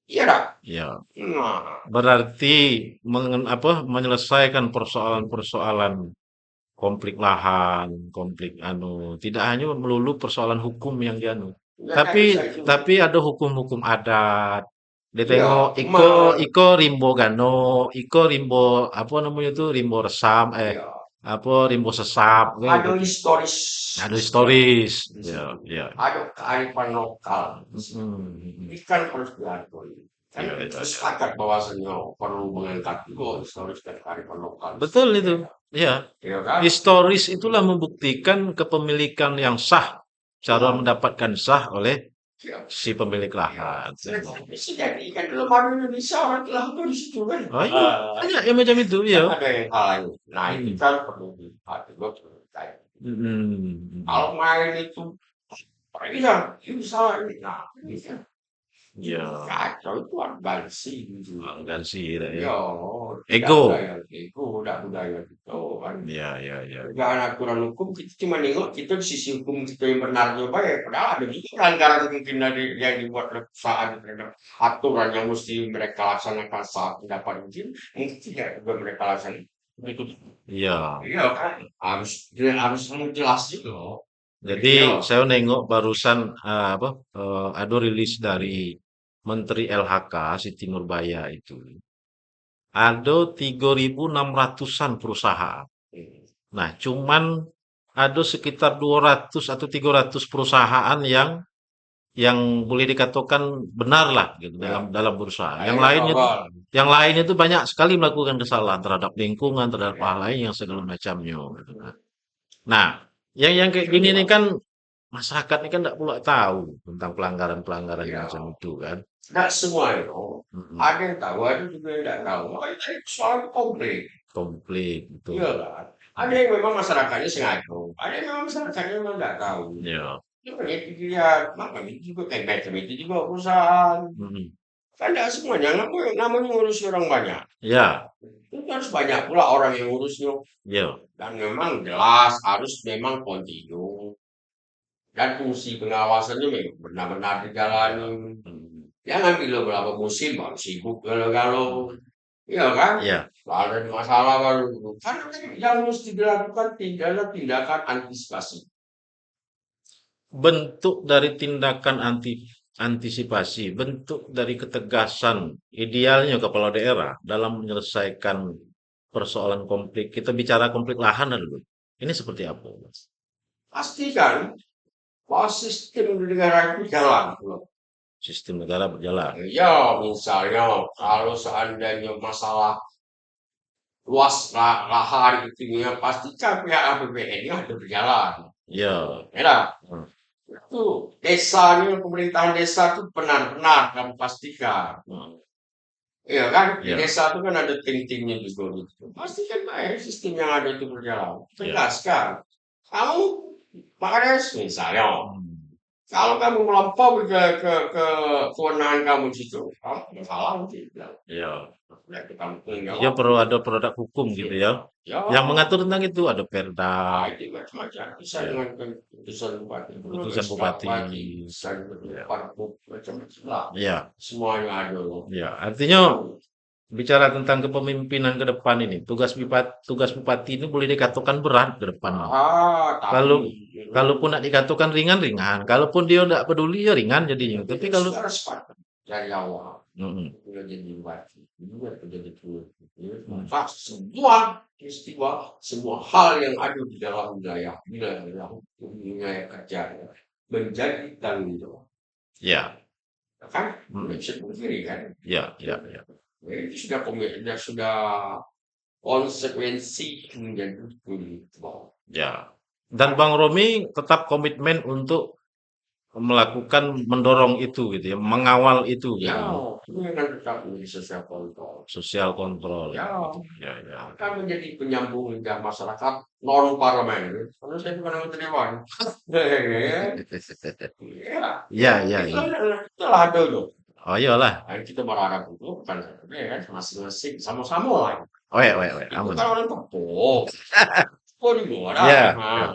Iya dah. Iya. Nah, Berarti menyelesaikan persoalan-persoalan konflik lahan, konflik tidak hanya melulu persoalan hukum yang dianu. nggak Tapi bisa itu. ada hukum-hukum adat. Dia Iya, tengok cuma iko rimbo gano, iko rimbo apa namanya itu rimbo resam, iya, apa rimbo sesap, kayak ada gitu. historis Ada di historis. Ya, situ. ya. Ada kearifan lokal di situ. Mm-mm. Ini kan harus diatur. Kan Ya, kita ya, ya. sepakat bahwasanya perlu mengangkat juga historis dan kearifan lokal di Betul situ. itu. Ya. Iya kan? Historis itulah membuktikan kepemilikan yang sah, cara Iya. mendapatkan sah oleh Iya. si pemilik Iya. lahan. Bisa jadi kan dalam hari Indonesia orang telah ada di situ kan. Oh iya, banyak yang macam itu, Kan ya. ada yang lain. Nah itu Hmm. kan perlu dilihat juga perlu dikaji. Mm-mm. Kalau main itu, iya, itu salah ini. Nah, ini kan Ya, kacau itu arogansi gitu. enggan sih, ya. Ya, tidak Ego. budaya itu, tidak budaya itu kan. Ya, ya, ya. Penegakan aturan hukum kita cuma nengok kita di sisi hukum kita yang benar juga ya. Padahal ada juga pelanggaran mungkin dari yang dibuat oleh perusahaan terhadap aturan yang mesti mereka laksanakan saat mendapat izin, mungkin tidak juga mereka laksanakan. Begitu. Iya. Iya kan, harus jelas juga. Jadi Iya, saya nengok barusan ada rilis dari Menteri LHK Siti Nurbaya itu. Ada 3.600-an perusahaan. Nah, cuman ada sekitar 200 atau 300 perusahaan yang boleh dikatakan benar lah gitu dalam ya. dalam berusaha. Akhirnya gagal. Yang lainnya itu banyak sekali melakukan kesalahan terhadap lingkungan, terhadap hal Ya. lain yang segala macamnya gitu kan. Nah, yang kayak gini nih kan masyarakat ini kan tidak pula tahu tentang pelanggaran-pelanggaran yang Ya. macam itu kan. Nggak semua itu. Mm-mm. Ada yang tahu, ada juga yang tidak tahu. Makanya tadi soal konflik. Konflik gitu. Iya kan? Ada yang memang masyarakatnya sengaja. Ada yang memang masyarakatnya memang nggak tahu. Ya. Itu kan itu dilihat. Makanya itu juga kayak macam itu juga perusahaan. Mm-mm. Kan tidak semuanya. Namanya ngurusi orang banyak. Ya, Itu harus banyak pula orang yang ngurusnya. ya. Dan memang jelas harus memang kontinu. Dan fungsi pengawasannya memang benar-benar dijalani. Mm. Jangan bila berapa musim baru sibuk galau-galau. Iya kan? Ya. Kalau ada masalah baru. Karena yang mesti dilakukan adalah tindakan antisipasi. Bentuk dari tindakan antisipasi, bentuk dari ketegasan idealnya kepala daerah dalam menyelesaikan persoalan konflik. Kita bicara konflik lahan dulu. Ini seperti apa, Mas? Pastikan bahwa sistem di negara itu jalan. Sistem negara berjalan. Ya, misalnya kalau seandainya masalah luas lahan itu ya pastikan pihak APBN-nya ada berjalan. Ya. Ya, dah. Hmm. Itu desa ini pemerintahan desa itu benar-benar kami pastikan. Iya kan, di Ya, desa itu kan ada tim-timnya juga gitu. Pastikan baik sistem yang ada itu berjalan. ya. Tegaskan. Kamu Pak Kades misalnya, Hmm. kalau kamu melampaui ke kewenangan kamu di situ, kamu salah nanti bilang. Ya. Ya kita mungkin nggak Ya mau. perlu ada produk hukum gitu ya. Ya, Yang mengatur tentang itu ada Perda, itu macam-macam. Bisa ya, dengan keputusan bupati, keputusan SK bupati. bupati, bisa Ya, Pergub, macam-macam lah. ya, Semuanya ada. ya. Artinya bicara tentang kepemimpinan ke depan ini, tugas bupati ini boleh dikatakan berat ke depan. Tapi Kalau kalaupun nak dikatakan ringan-ringan, kalaupun dia tidak peduli ya ringan jadinya. Tapi kita kalau sudah sepakat dari awal. Mm-mm. Udah jadi bupati, juga jadi Hmm. Pak, semua peristiwa, semua hal yang ada di dalam wilayah hukum, wilayah kerja menjadi tanggung jawab. Ya, Kan? Udah Mm-mm. bisa pungkiri kan? Ya, ya, ya, Ya, itu sudah sudah konsekuensi menjadi hukum. ya. Dan Bang Romi tetap komitmen untuk melakukan mendorong itu gitu ya, mengawal itu Ya, gitu. ini kan tetap menjadi sosial kontrol. Sosial kontrol Ya, gitu. Ya, ya. akan menjadi penyambung lidah masyarakat non parlemen. Karena saya bukan anggota dewan. Iya, Ya, ya, itu ya. lah ada loh. Oh iyalah. Dan kita berharap itu bukan kan masing-masing sama-sama lah. Itu Aman. kan orang tepuk. Kok di luar Ya, nah. ya.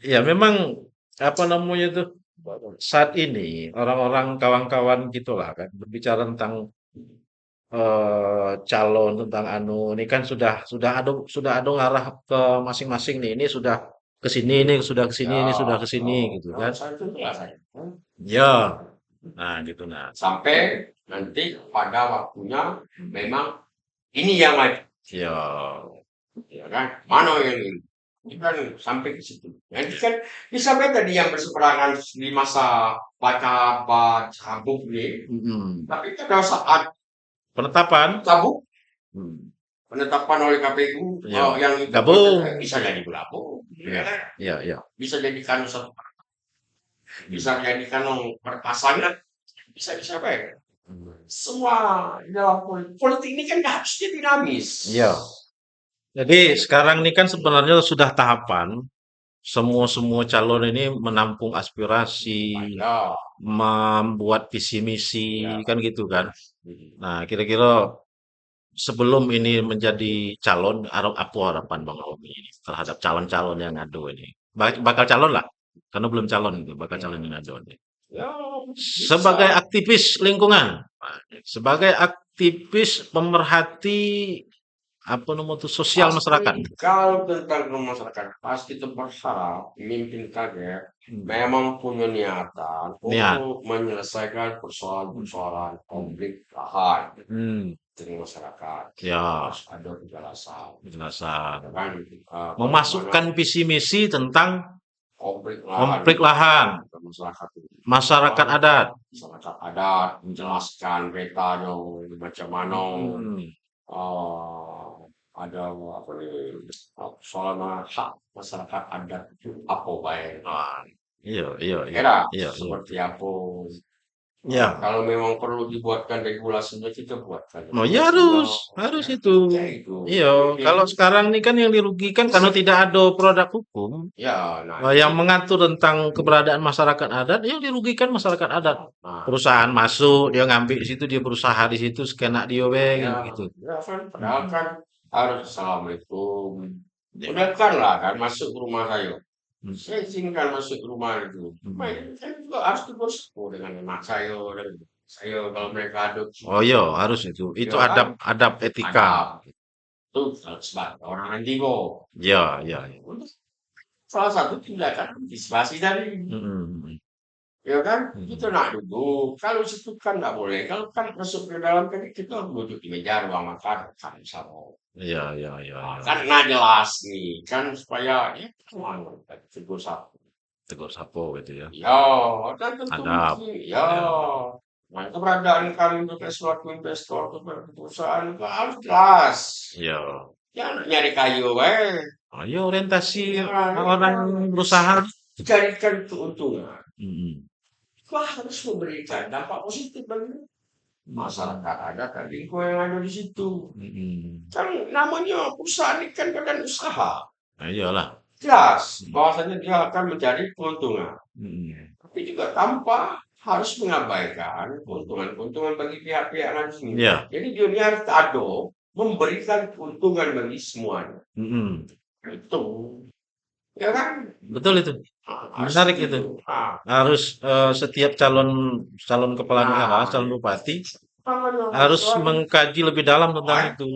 Ya memang apa namanya tuh saat ini orang-orang kawan-kawan gitulah kan berbicara tentang calon tentang anu ini kan sudah ada ngarah ke masing-masing nih. Ini sudah ke sini, ini sudah ke sini, Ya, ini sudah ke ya, sini gitu ya, kan. saya itu jelas saya. Ya, nah gitu nah. Sampai nanti pada waktunya memang ini yang maju. Ya, Ya kan? Mana yang ini? Ini kan sampai ke situ. Nanti kan bisa tadi yang berseberangan di masa baca cabuk nih. mm-mm. Tapi pada saat Penetapan, cabuk hmm, penetapan oleh KPU ya yang itu gabung. bisa jadi bergabung. Ya Ya, kan? ya, ya, Bisa jadikan satu, bisa jadikan perpasangan, bisa baik. Hmm. Semua dalam politik ini kan harusnya dinamis. Ya. Jadi sekarang ini kan sebenarnya sudah tahapan semua calon ini menampung aspirasi, Ya, membuat visi misi ya. kan gitu kan. Nah, kira-kira sebelum ini menjadi calon, apa harapan Bang Romi ini terhadap calon-calon yang ada ini? Bakal calon lah, karena belum calon itu, bakal calon yang ada ini. Ya, Sebagai bisa. aktivis lingkungan, sebagai aktivis pemerhati apa namanya tuh sosial masyarakat. Pasti kalau tentang masyarakat, pasti kita berharap pemimpin kader Hmm. memang punya niatan Niat. untuk menyelesaikan persoalan-persoalan konflik lahan Hmm. di masyarakat. Ya, Harus ada penjelasan. penjelasan. Kan, Memasukkan bagaimana visi misi tentang konflik lahan konflik lahan ke masyarakat itu. masyarakat adat. Masyarakat adat menjelaskan peta dong, macam mana Hmm. ada apa nih soal hak masyarakat adat itu apa baik Wah, iya, iya, iya, kira iya, iya. seperti apa. Ya, Kalau memang perlu dibuatkan regulasinya kita buatkan oh ya regulasinya harus ya, itu. ya itu Iya, kalau sekarang ini kan yang dirugikan karena tidak ada produk hukum ya nah yang itu mengatur tentang keberadaan masyarakat adat, yang dirugikan masyarakat adat. nah Perusahaan masuk, dia ngambil di situ, dia berusaha di situ, skena dia ya gitu. ya kan padahal Mm-mm. kan harus assalamualaikum Ya. udah kan lah kan masuk ke rumah saya. Mm. Saya izinkan masuk ke rumah itu. Cuma Mm. saya juga harus bersekutu dengan anak saya dan saya kalau mereka adopsi. Oh iya, harus itu. Itu Ya kan? adab etika. Ada. Itu sebagai orang Indigo. Ya, ya, ya. Salah satu tindakan antisipasi tadi. Mm-mm. Ya kan? Kita Mm-mm. nak duduk. Kalau situ kan nggak boleh. Kalau kan masuk ke dalam kan kita duduk di meja ruang makan kan sama. Iya, iya, iya, Nah, iya. kan nah jelas nih kan supaya ya tegur satu. Tegur sapo gitu ya. Ya, dan tentu Adab. ya. Ya, Nah, keberadaan kami sebagai suatu investor atau perusahaan itu harus jelas. ya. Jangan nyari kayu, Oh, ya orientasi Ya, orang berusaha. jadikan keuntungan, Mm-mm. itu harus memberikan dampak positif bagi masyarakat adat dan lingkungan yang ada di situ. Mm-mm. Kan namanya perusahaan ini kan badan usaha. Nah, iyalah. Jelas bahwasanya dia akan mencari keuntungan. Mm-mm. Tapi juga tanpa harus mengabaikan keuntungan-keuntungan bagi pihak-pihak yang ada di sini. Ya. Jadi dia ini harus ado memberikan keuntungan bagi semuanya. Mm-mm. Itu. Ya kan? Betul itu. Harus Menarik itu. begitu. Harus setiap calon calon kepala daerah, Nah, calon bupati namanya harus selalu mengkaji lebih dalam tentang itu.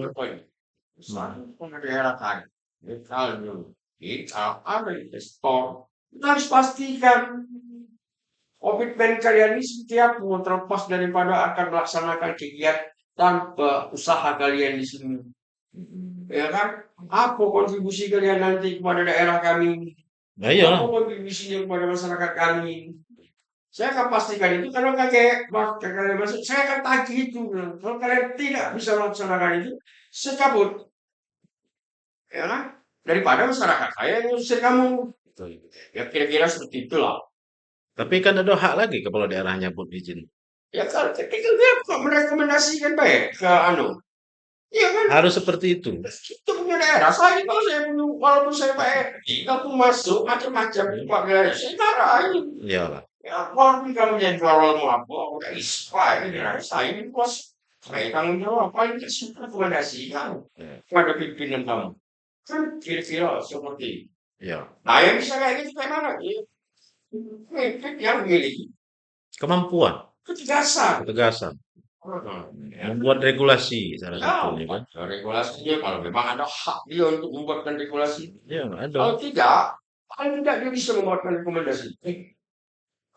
selalu mendaerahkan. Misalnya, kita ada investor, kita harus pastikan komitmen kalian ini seperti apa, terlepas daripada akan melaksanakan kegiatan usaha kalian di sini. Ya kan? Apa kontribusi kalian nanti kepada daerah kami? Nah, Apa iyalah. kontribusinya kepada masyarakat kami? Saya akan pastikan itu kalau kakek kalian masuk, saya akan tagih itu. Kalau kalian tidak bisa melaksanakan itu, saya cabut. Ya kan? Daripada masyarakat saya yang ngusir kamu. Ya kira-kira seperti itulah. Tapi kan ada hak lagi kepala daerah nyabut izin. Ya kalau ketika dia kok merekomendasikan baik ke anu. Iya kan? Harus seperti itu. Itu punya daerah. Saya kalau saya punya, walaupun saya baik, aku masuk macam-macam pakai saya marahin. Iyalah. Ya, walaupun kamu jadi kalau mau apa, udah ispa ini saya ini bos. Saya tanggung jawab apa yang kasih rekomendasi kan Ya. kepada pimpinan kamu. Kan kira-kira seperti. Ya. Nah, yang bisa kayak gitu kayak mana? Ya, pemimpin yang memiliki Kemampuan, ketegasan. ketegasan, Ya, membuat regulasi salah satunya kan. regulasinya kalau memang ada hak dia untuk membuatkan regulasi. Ya, Kalau ada. tidak, paling tidak dia bisa membuatkan rekomendasi.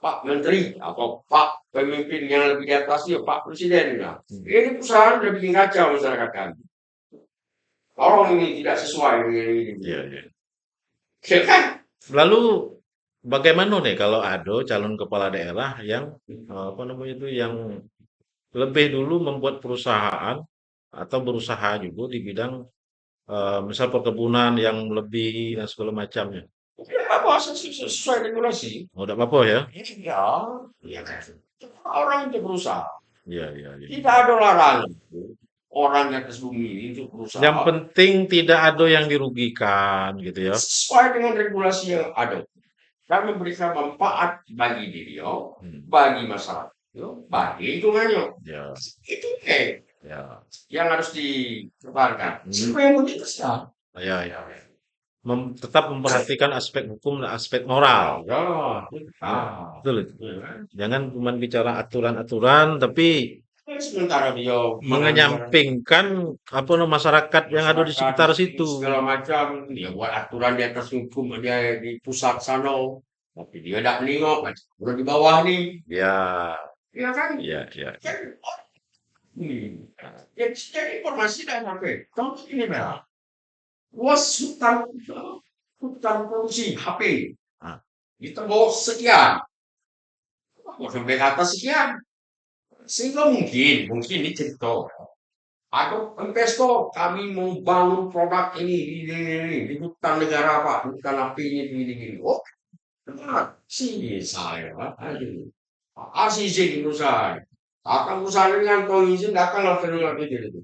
Pak Menteri atau Pak pemimpin yang lebih di atas dia, Pak Presiden. Nah, ini perusahaan udah bikin kacau masyarakat kami. Orang ini tidak sesuai dengan ini. Iya, iya. Ya kan? Lalu bagaimana nih kalau ada calon kepala daerah yang apa namanya itu yang lebih dulu membuat perusahaan atau berusaha juga di bidang misal perkebunan yang lebih dan segala macamnya. Ya, apa sesuai regulasi. Oh, tidak apa-apa ya? Ya, ya kan. Orang itu berusaha. Iya, iya, iya. Tidak ada larangan. Orang di atas bumi ini untuk berusaha. Yang penting tidak ada yang dirugikan gitu ya. Sesuai dengan regulasi yang ada. Dan memberikan manfaat bagi diri, Hmm. bagi masyarakat, bagi lingkungannya. Ya, Itu ya, yang harus dipertahankan. Hmm. Siapa yang begitu sih? ya, ya. Tetap memperhatikan aspek hukum dan aspek moral. Ya, Ya, betul itu. Jangan cuma bicara aturan-aturan, tapi sementara dia mengenyampingkan apa namanya masyarakat yang ada di sekitar situ. segala macam, dia buat aturan di atas hukum dia di pusat sana, tapi dia tidak menengok, udah di bawah nih, Ya, ya kan? ya, ya. Kan, jadi informasi dah sampai. Kamu ini merah. Luas hutan produksi HP Ah. ditebus sekian, sampai ke atas sekian. Sehingga mungkin ini cerita. Ada investor, kami mau bangun produk ini, di hutan negara apa, hutan api ini. Oh, benar. Sini saya, aduh. Kasih izin perusahaan. Akan perusahaan dengan izin, datang langsung itu.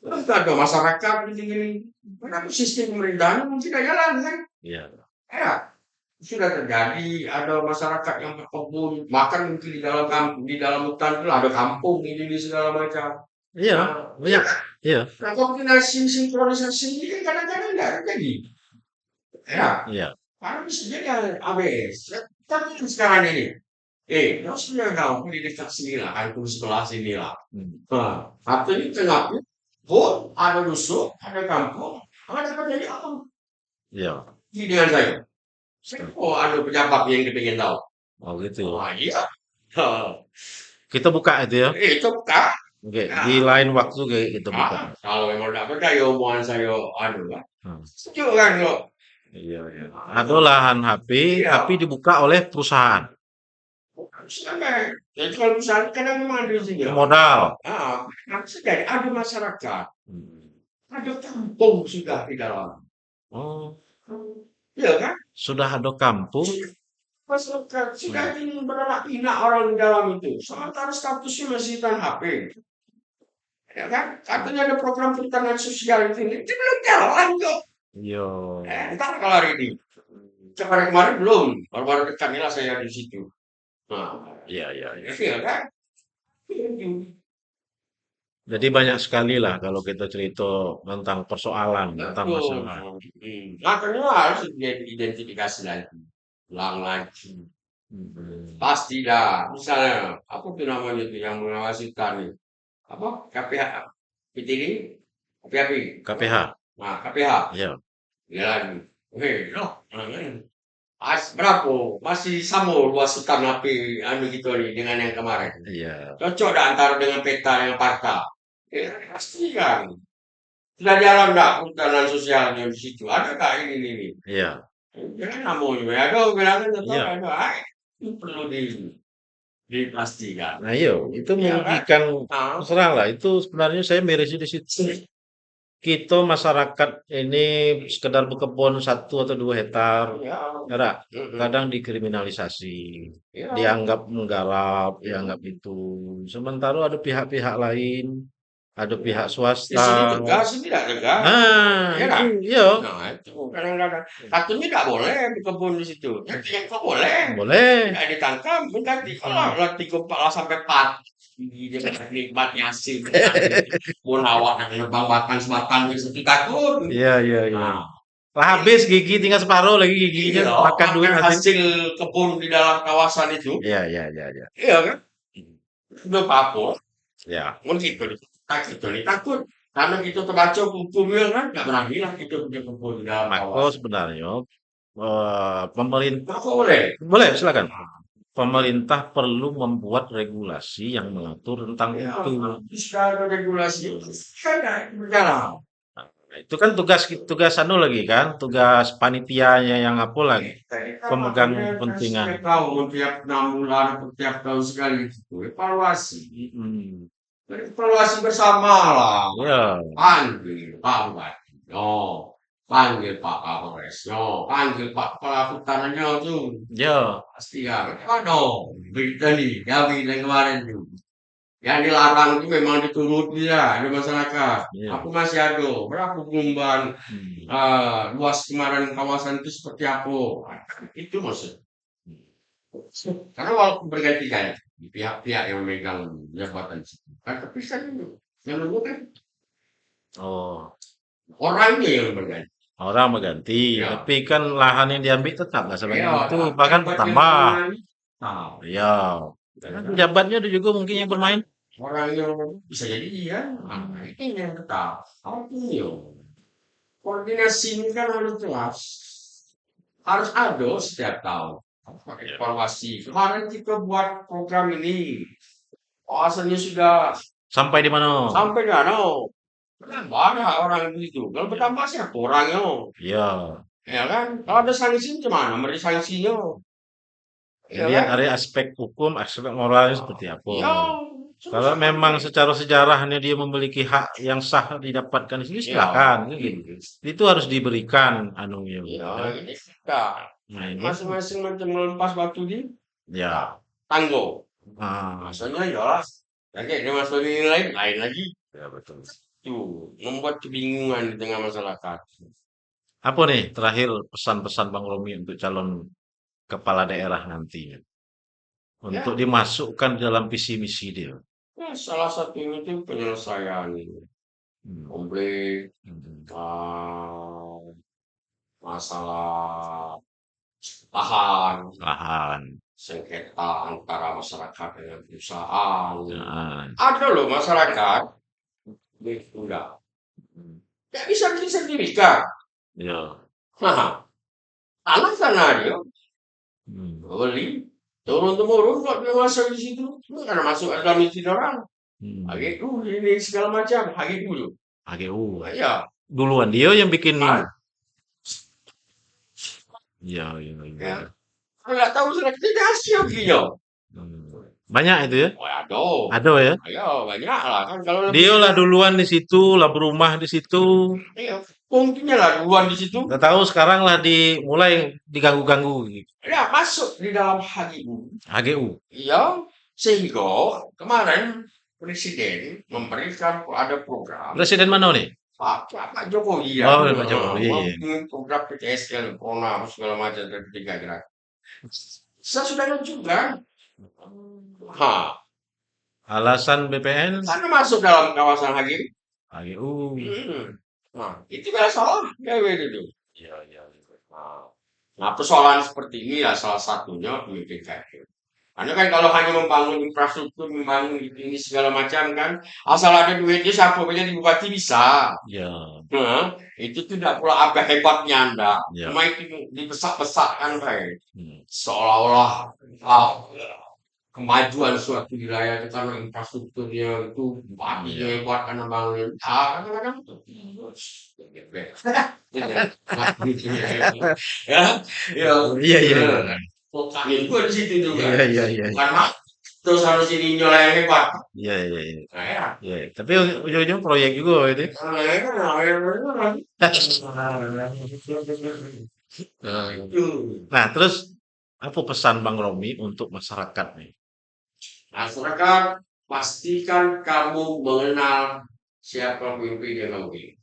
Enggak ada masyarakat gini-gini. Kenapa sistem pemerintahan mungkin tidak jalan kan? Iya. Ya, sudah terjadi ada masyarakat yang berkebun, makan mungkin di dalam kampung, di dalam hutan itu ada kampung ini segala macam. Iya, Nah, banyak. Iya, nah koordinasi sinkronisasi ini kan kadang-kadang tidak terjadi. Ya, iya. karena bisa jadi ABS. Tapi sekarang ini, maksudnya kamu di dekat sini lah, kampung sebelah sini lah. Nah, atau ini tengah pun ada dusun, ada kampung, ada terjadi apa? Iya. Ini dengan saya. Ada pejabat yang pengen tahu. Oh gitu. Wah, iya. Kita buka itu ya. Itu kan. Oke, di lain waktu kayak kita buka. Kalau memang tidak percaya omongan saya, kan. Hmm. Setuju kan kok. Iya, iya. Ada lahan HP, Iya. tapi dibuka oleh perusahaan. Sampai. Jadi kalau misalnya kadang memang ada sini. Modal. Bisa jadi ada masyarakat, Hmm. ada kampung sudah di dalam. Oh, Iya kan? Sudah ada kampung. Masyarakat sudah Hmm. ingin beranak pinak orang di dalam itu. Sementara statusnya masih tahan HP. Ya kan? Katanya ada program perhutanan sosial itu. Itu belum jalan kok. Yo. Ntar kalau hari ini. Kemarin-kemarin belum. Baru-baru dekat inilah saya di situ. Nah, Iya, iya, iya. iya kan? Jadi banyak sekali lah kalau kita cerita tentang persoalan, tentang Betul. masalah. Makanya harus diidentifikasi lagi. Ulang lagi. Hmm. Pasti dah. Misalnya, apa tuh namanya tuh yang mengawasi kami? Apa? KPH, PTD, KPHP. KPH. Nah, KPH. Ya. Ya lagi. Oke, loh. Berapa? Masih sama luas hutan api anu gitu nih dengan yang kemarin. Iya. Cocok dah antara dengan peta yang parta. Ya, pasti kan. Sudah jalan enggak hutanan sosialnya di situ? Ada nggak ini? Iya. Jangan namanya, ya ada bilangan tetap Iya. ada. Itu perlu dipastikan. Nah, iya, itu Iya kan? merugikan Ah, terserah lah. Itu sebenarnya saya mirisnya di situ. Kita masyarakat ini sekedar berkebun 1 atau 2 hektar, ya. ya nggak? Mm-mm. Kadang dikriminalisasi, Ya, dianggap menggarap, ya. dianggap itu. Sementara ada pihak-pihak lain, ada Ya. pihak Di sini swasta. tegas, sini tidak tegas. Nah, Ya itu kan? iya, Nah, itu kadang-kadang. Satunya nggak boleh berkebun di situ. Yang kok boleh. boleh. Nggak ditangkap, mengganti. Kalau Hmm. latih kepala sampai pagi, dia nikmatnya hasil. Mau nawak yang nebang batang sebatang itu takut. Iya, iya, iya. Nah, Lah habis gigi tinggal separuh lagi giginya iya, makan duit makan nanti. hasil kebun di dalam kawasan itu. Iya, iya, iya, iya. Iya kan? Udah apa? Ya, Mun gitu, gitu nih takut. Karena kita terbaca hukumnya kan nggak berani lah kita punya kebun di dalam maka kawasan. sebenarnya pemerintah Nah, kok boleh? boleh silakan. Pemerintah perlu membuat regulasi yang mengatur tentang Ya, itu. sudah ada regulasi, kan nggak berjalan. Nah, itu kan tugas tugas anu lagi kan, tugas panitianya yang apa lagi, Kita pemegang makanya kan kepentingan. setiap tahun, tiap 6 bulan, atau tiap tahun sekali itu evaluasi. Hmm. Evaluasi bersama lah. Ya, Panggil Pak Bupatinya, panggil Pak Kapolresnya, panggil Pak Kepala Hutannya tuh. ya, Pasti ya, dong berita nih, Gabi yang kemarin tuh. Yang dilarang itu memang dituruti ya di masyarakat. ya. Aku masih ada berapa perubahan Hmm. luas kemarin kawasan itu seperti apa? Itu maksud. Karena walaupun berganti-ganti di pihak-pihak yang memegang jabatan situ, kan tapi kan yang dulu kan Oh, orangnya yang berganti. orang mengganti, Ya, tapi kan lahan yang diambil tetap nggak ya, sebanyak itu, bahkan jabat yang bertambah. bermain. Nah, Ya, ya kan kan? jabatnya ada juga mungkin yang bermain. Orang yang bisa jadi dia. Nah, ini yang tetap. Artinya, koordinasi ini kan harus jelas. Harus ada setiap tahun. Ya. Evaluasi. Kemarin kita buat program ini. Asalnya sudah Sampai di mana? sampai nggak no. Kan banyak orang begitu. Kalau Ya. bertambah siapa orangnya? Ya. Ya kan? Kalau ada sanksi gimana? Beri sanksinya. Ya Dilihat kan? dari aspek hukum, aspek moralnya Ah, seperti apa. ya, Kalau susah kan? memang secara sejarahnya dia memiliki hak yang sah didapatkan di sini, Ya, silakan. Kan gitu. ini. Itu harus diberikan anunya. Ya, Ya. ini sudah. Nah ini, Masing-masing macam melepas batu di ya. tanggo. Ah, Maksudnya ya lah. Lagi dia masuk ini lain lagi. ya betul. Tuh, membuat kebingungan di tengah masyarakat. Apa nih terakhir pesan-pesan Bang Romi untuk calon kepala daerah nantinya? Untuk Ya, dimasukkan dalam visi misi dia. ya salah satunya itu penyelesaian Hmm. konflik, Hmm. uh, masalah lahan, Lahan. sengketa antara masyarakat dengan perusahaan. Nah, Ada loh masyarakat, udah, nggak bisa disertifikat. ya. Nah, tanah sana dia Hmm. beli, turun temurun kok dia masuk di situ, karena masuk dalam izin orang. Hmm. Lagi ini segala macam, lagi dulu. HGU. Ya, Duluan dia yang bikin ini. kan? Iya, iya, iya. Ya, nggak tahu sudah kita hasil gini. Hmm. Banyak itu ya? Oh, aduh. Ada ya? Ayo, banyak lah kan kalau lebih. Dia lah duluan di situ, lah berumah di situ. Iya, fungsinya lah duluan di situ. Nggak tahu sekarang lah dimulai diganggu-ganggu gitu. Ya, masuk di dalam HGU. HGU. Iya, sehingga kemarin Presiden memberikan ada program Presiden mana nih? Pak Jokowi ya, Oh, Pak Jokowi. mempunyai program PTSL, Corona, segala macam dari tiga gerak. Saya sudah menunjukkan, ha, Alasan BPN karena masuk dalam kawasan HGU. HGU. Nah, itu nggak salah, ya itu. Iya, iya. Nah, persoalan seperti ini ya salah satunya pemimpin daerah. Karena kan kalau hanya membangun infrastruktur, membangun ini segala macam kan, asal ada duitnya siapa saja di bupati bisa. Ya, Nah, itu tidak pula apa hebatnya Anda. ya. Cuma itu dibesak-besakkan kayak Hmm. seolah-olah kemajuan suatu wilayah itu karena infrastrukturnya itu bupatinya Iya. hebat karena bangun. Ah, kadang-kadang tuh. Ya, ya, Iya, iya, iya. Angin gua di situ juga. Iya, iya, iya. Bukan mak, terus harus ini nyoleh hebat. Iya, iya, iya. Nah, ya. Iya, tapi ujung-ujung proyek juga itu. Nah, ya kan, nah, ya, beneran. Nah, itu. Nah, terus apa pesan Bang Romi untuk masyarakat nih? Masyarakat, pastikan kamu mengenal siapa pemimpin yang kamu pilih.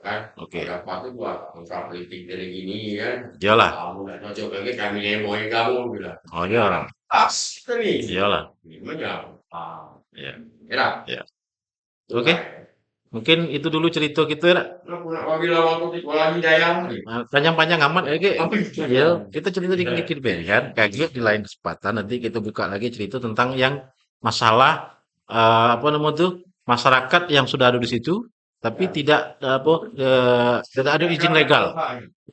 Kan? Oke. Ada apa tuh buat kontrak politik dari gini kan? Iyalah. Kamu nggak cocok lagi, kami nemoin kamu bilang. Oh, iyalah. Pas, kita nih. Iyalah. Gimana? Iya. Ya. Iya. Oke. Mungkin itu dulu cerita kita ya. Apabila waktu itu lagi daya. Nah, panjang-panjang amat ya, Ge. Apa itu? Ya, kita cerita dikit-dikit Ben, kan. Kaget di lain kesempatan nanti kita buka lagi cerita tentang yang masalah apa namanya tuh masyarakat yang sudah ada di situ tapi tidak tidak ada izin legal.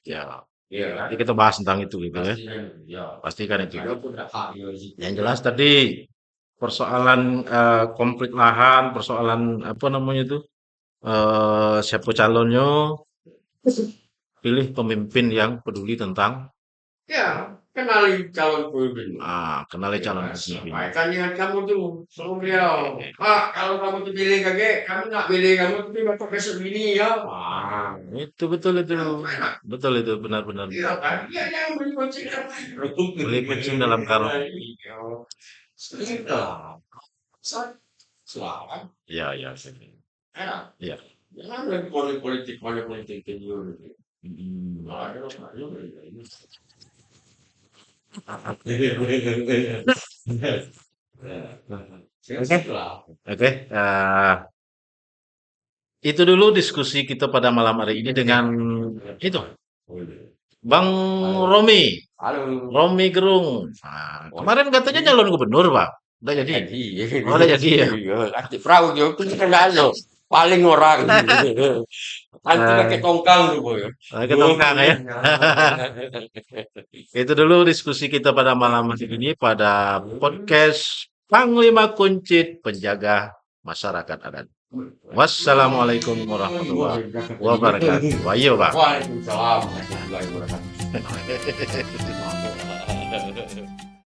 Ya, Iya. nanti kita bahas tentang itu gitu ya. Ya. Pastikan itu. Karena pun ada hak ya. Yang jelas tadi persoalan konflik lahan, persoalan apa namanya itu siapa calonnya, pilih pemimpin yang peduli tentang Ya, kenali calon pemimpin. kenali calon pemimpin. Sampaikan dengan kamu tuh, sama beliau. Pak, kalau kamu tuh pilih kakek, kami nggak pilih kamu, tapi bapak besok gini ya. Itu betul itu, betul itu benar-benar. Iya kan? Iya, jangan beli kucing. Beli kucing dalam karung. Sudah. Selamat. Iya, iya. Enak. Iya. Jangan lagi politik ke dia. Oke, itu dulu diskusi kita pada malam hari ini dengan itu Bang Romi, Halo. Romi Gerung. Nah, kemarin katanya nyalon gubernur, Pak. Udah jadi? Oh, udah jadi ya? Aktif perahu itu kan ada paling orang. Nanti pakai tongkang dulu ya. Pakai tongkang ya. Itu dulu diskusi kita pada malam hari ini pada podcast Panglima Kuncit Penjaga Masyarakat Adat. Wassalamualaikum warahmatullahi wabarakatuh. Ayo, Pak. Waalaikumsalam warahmatullahi wabarakatuh.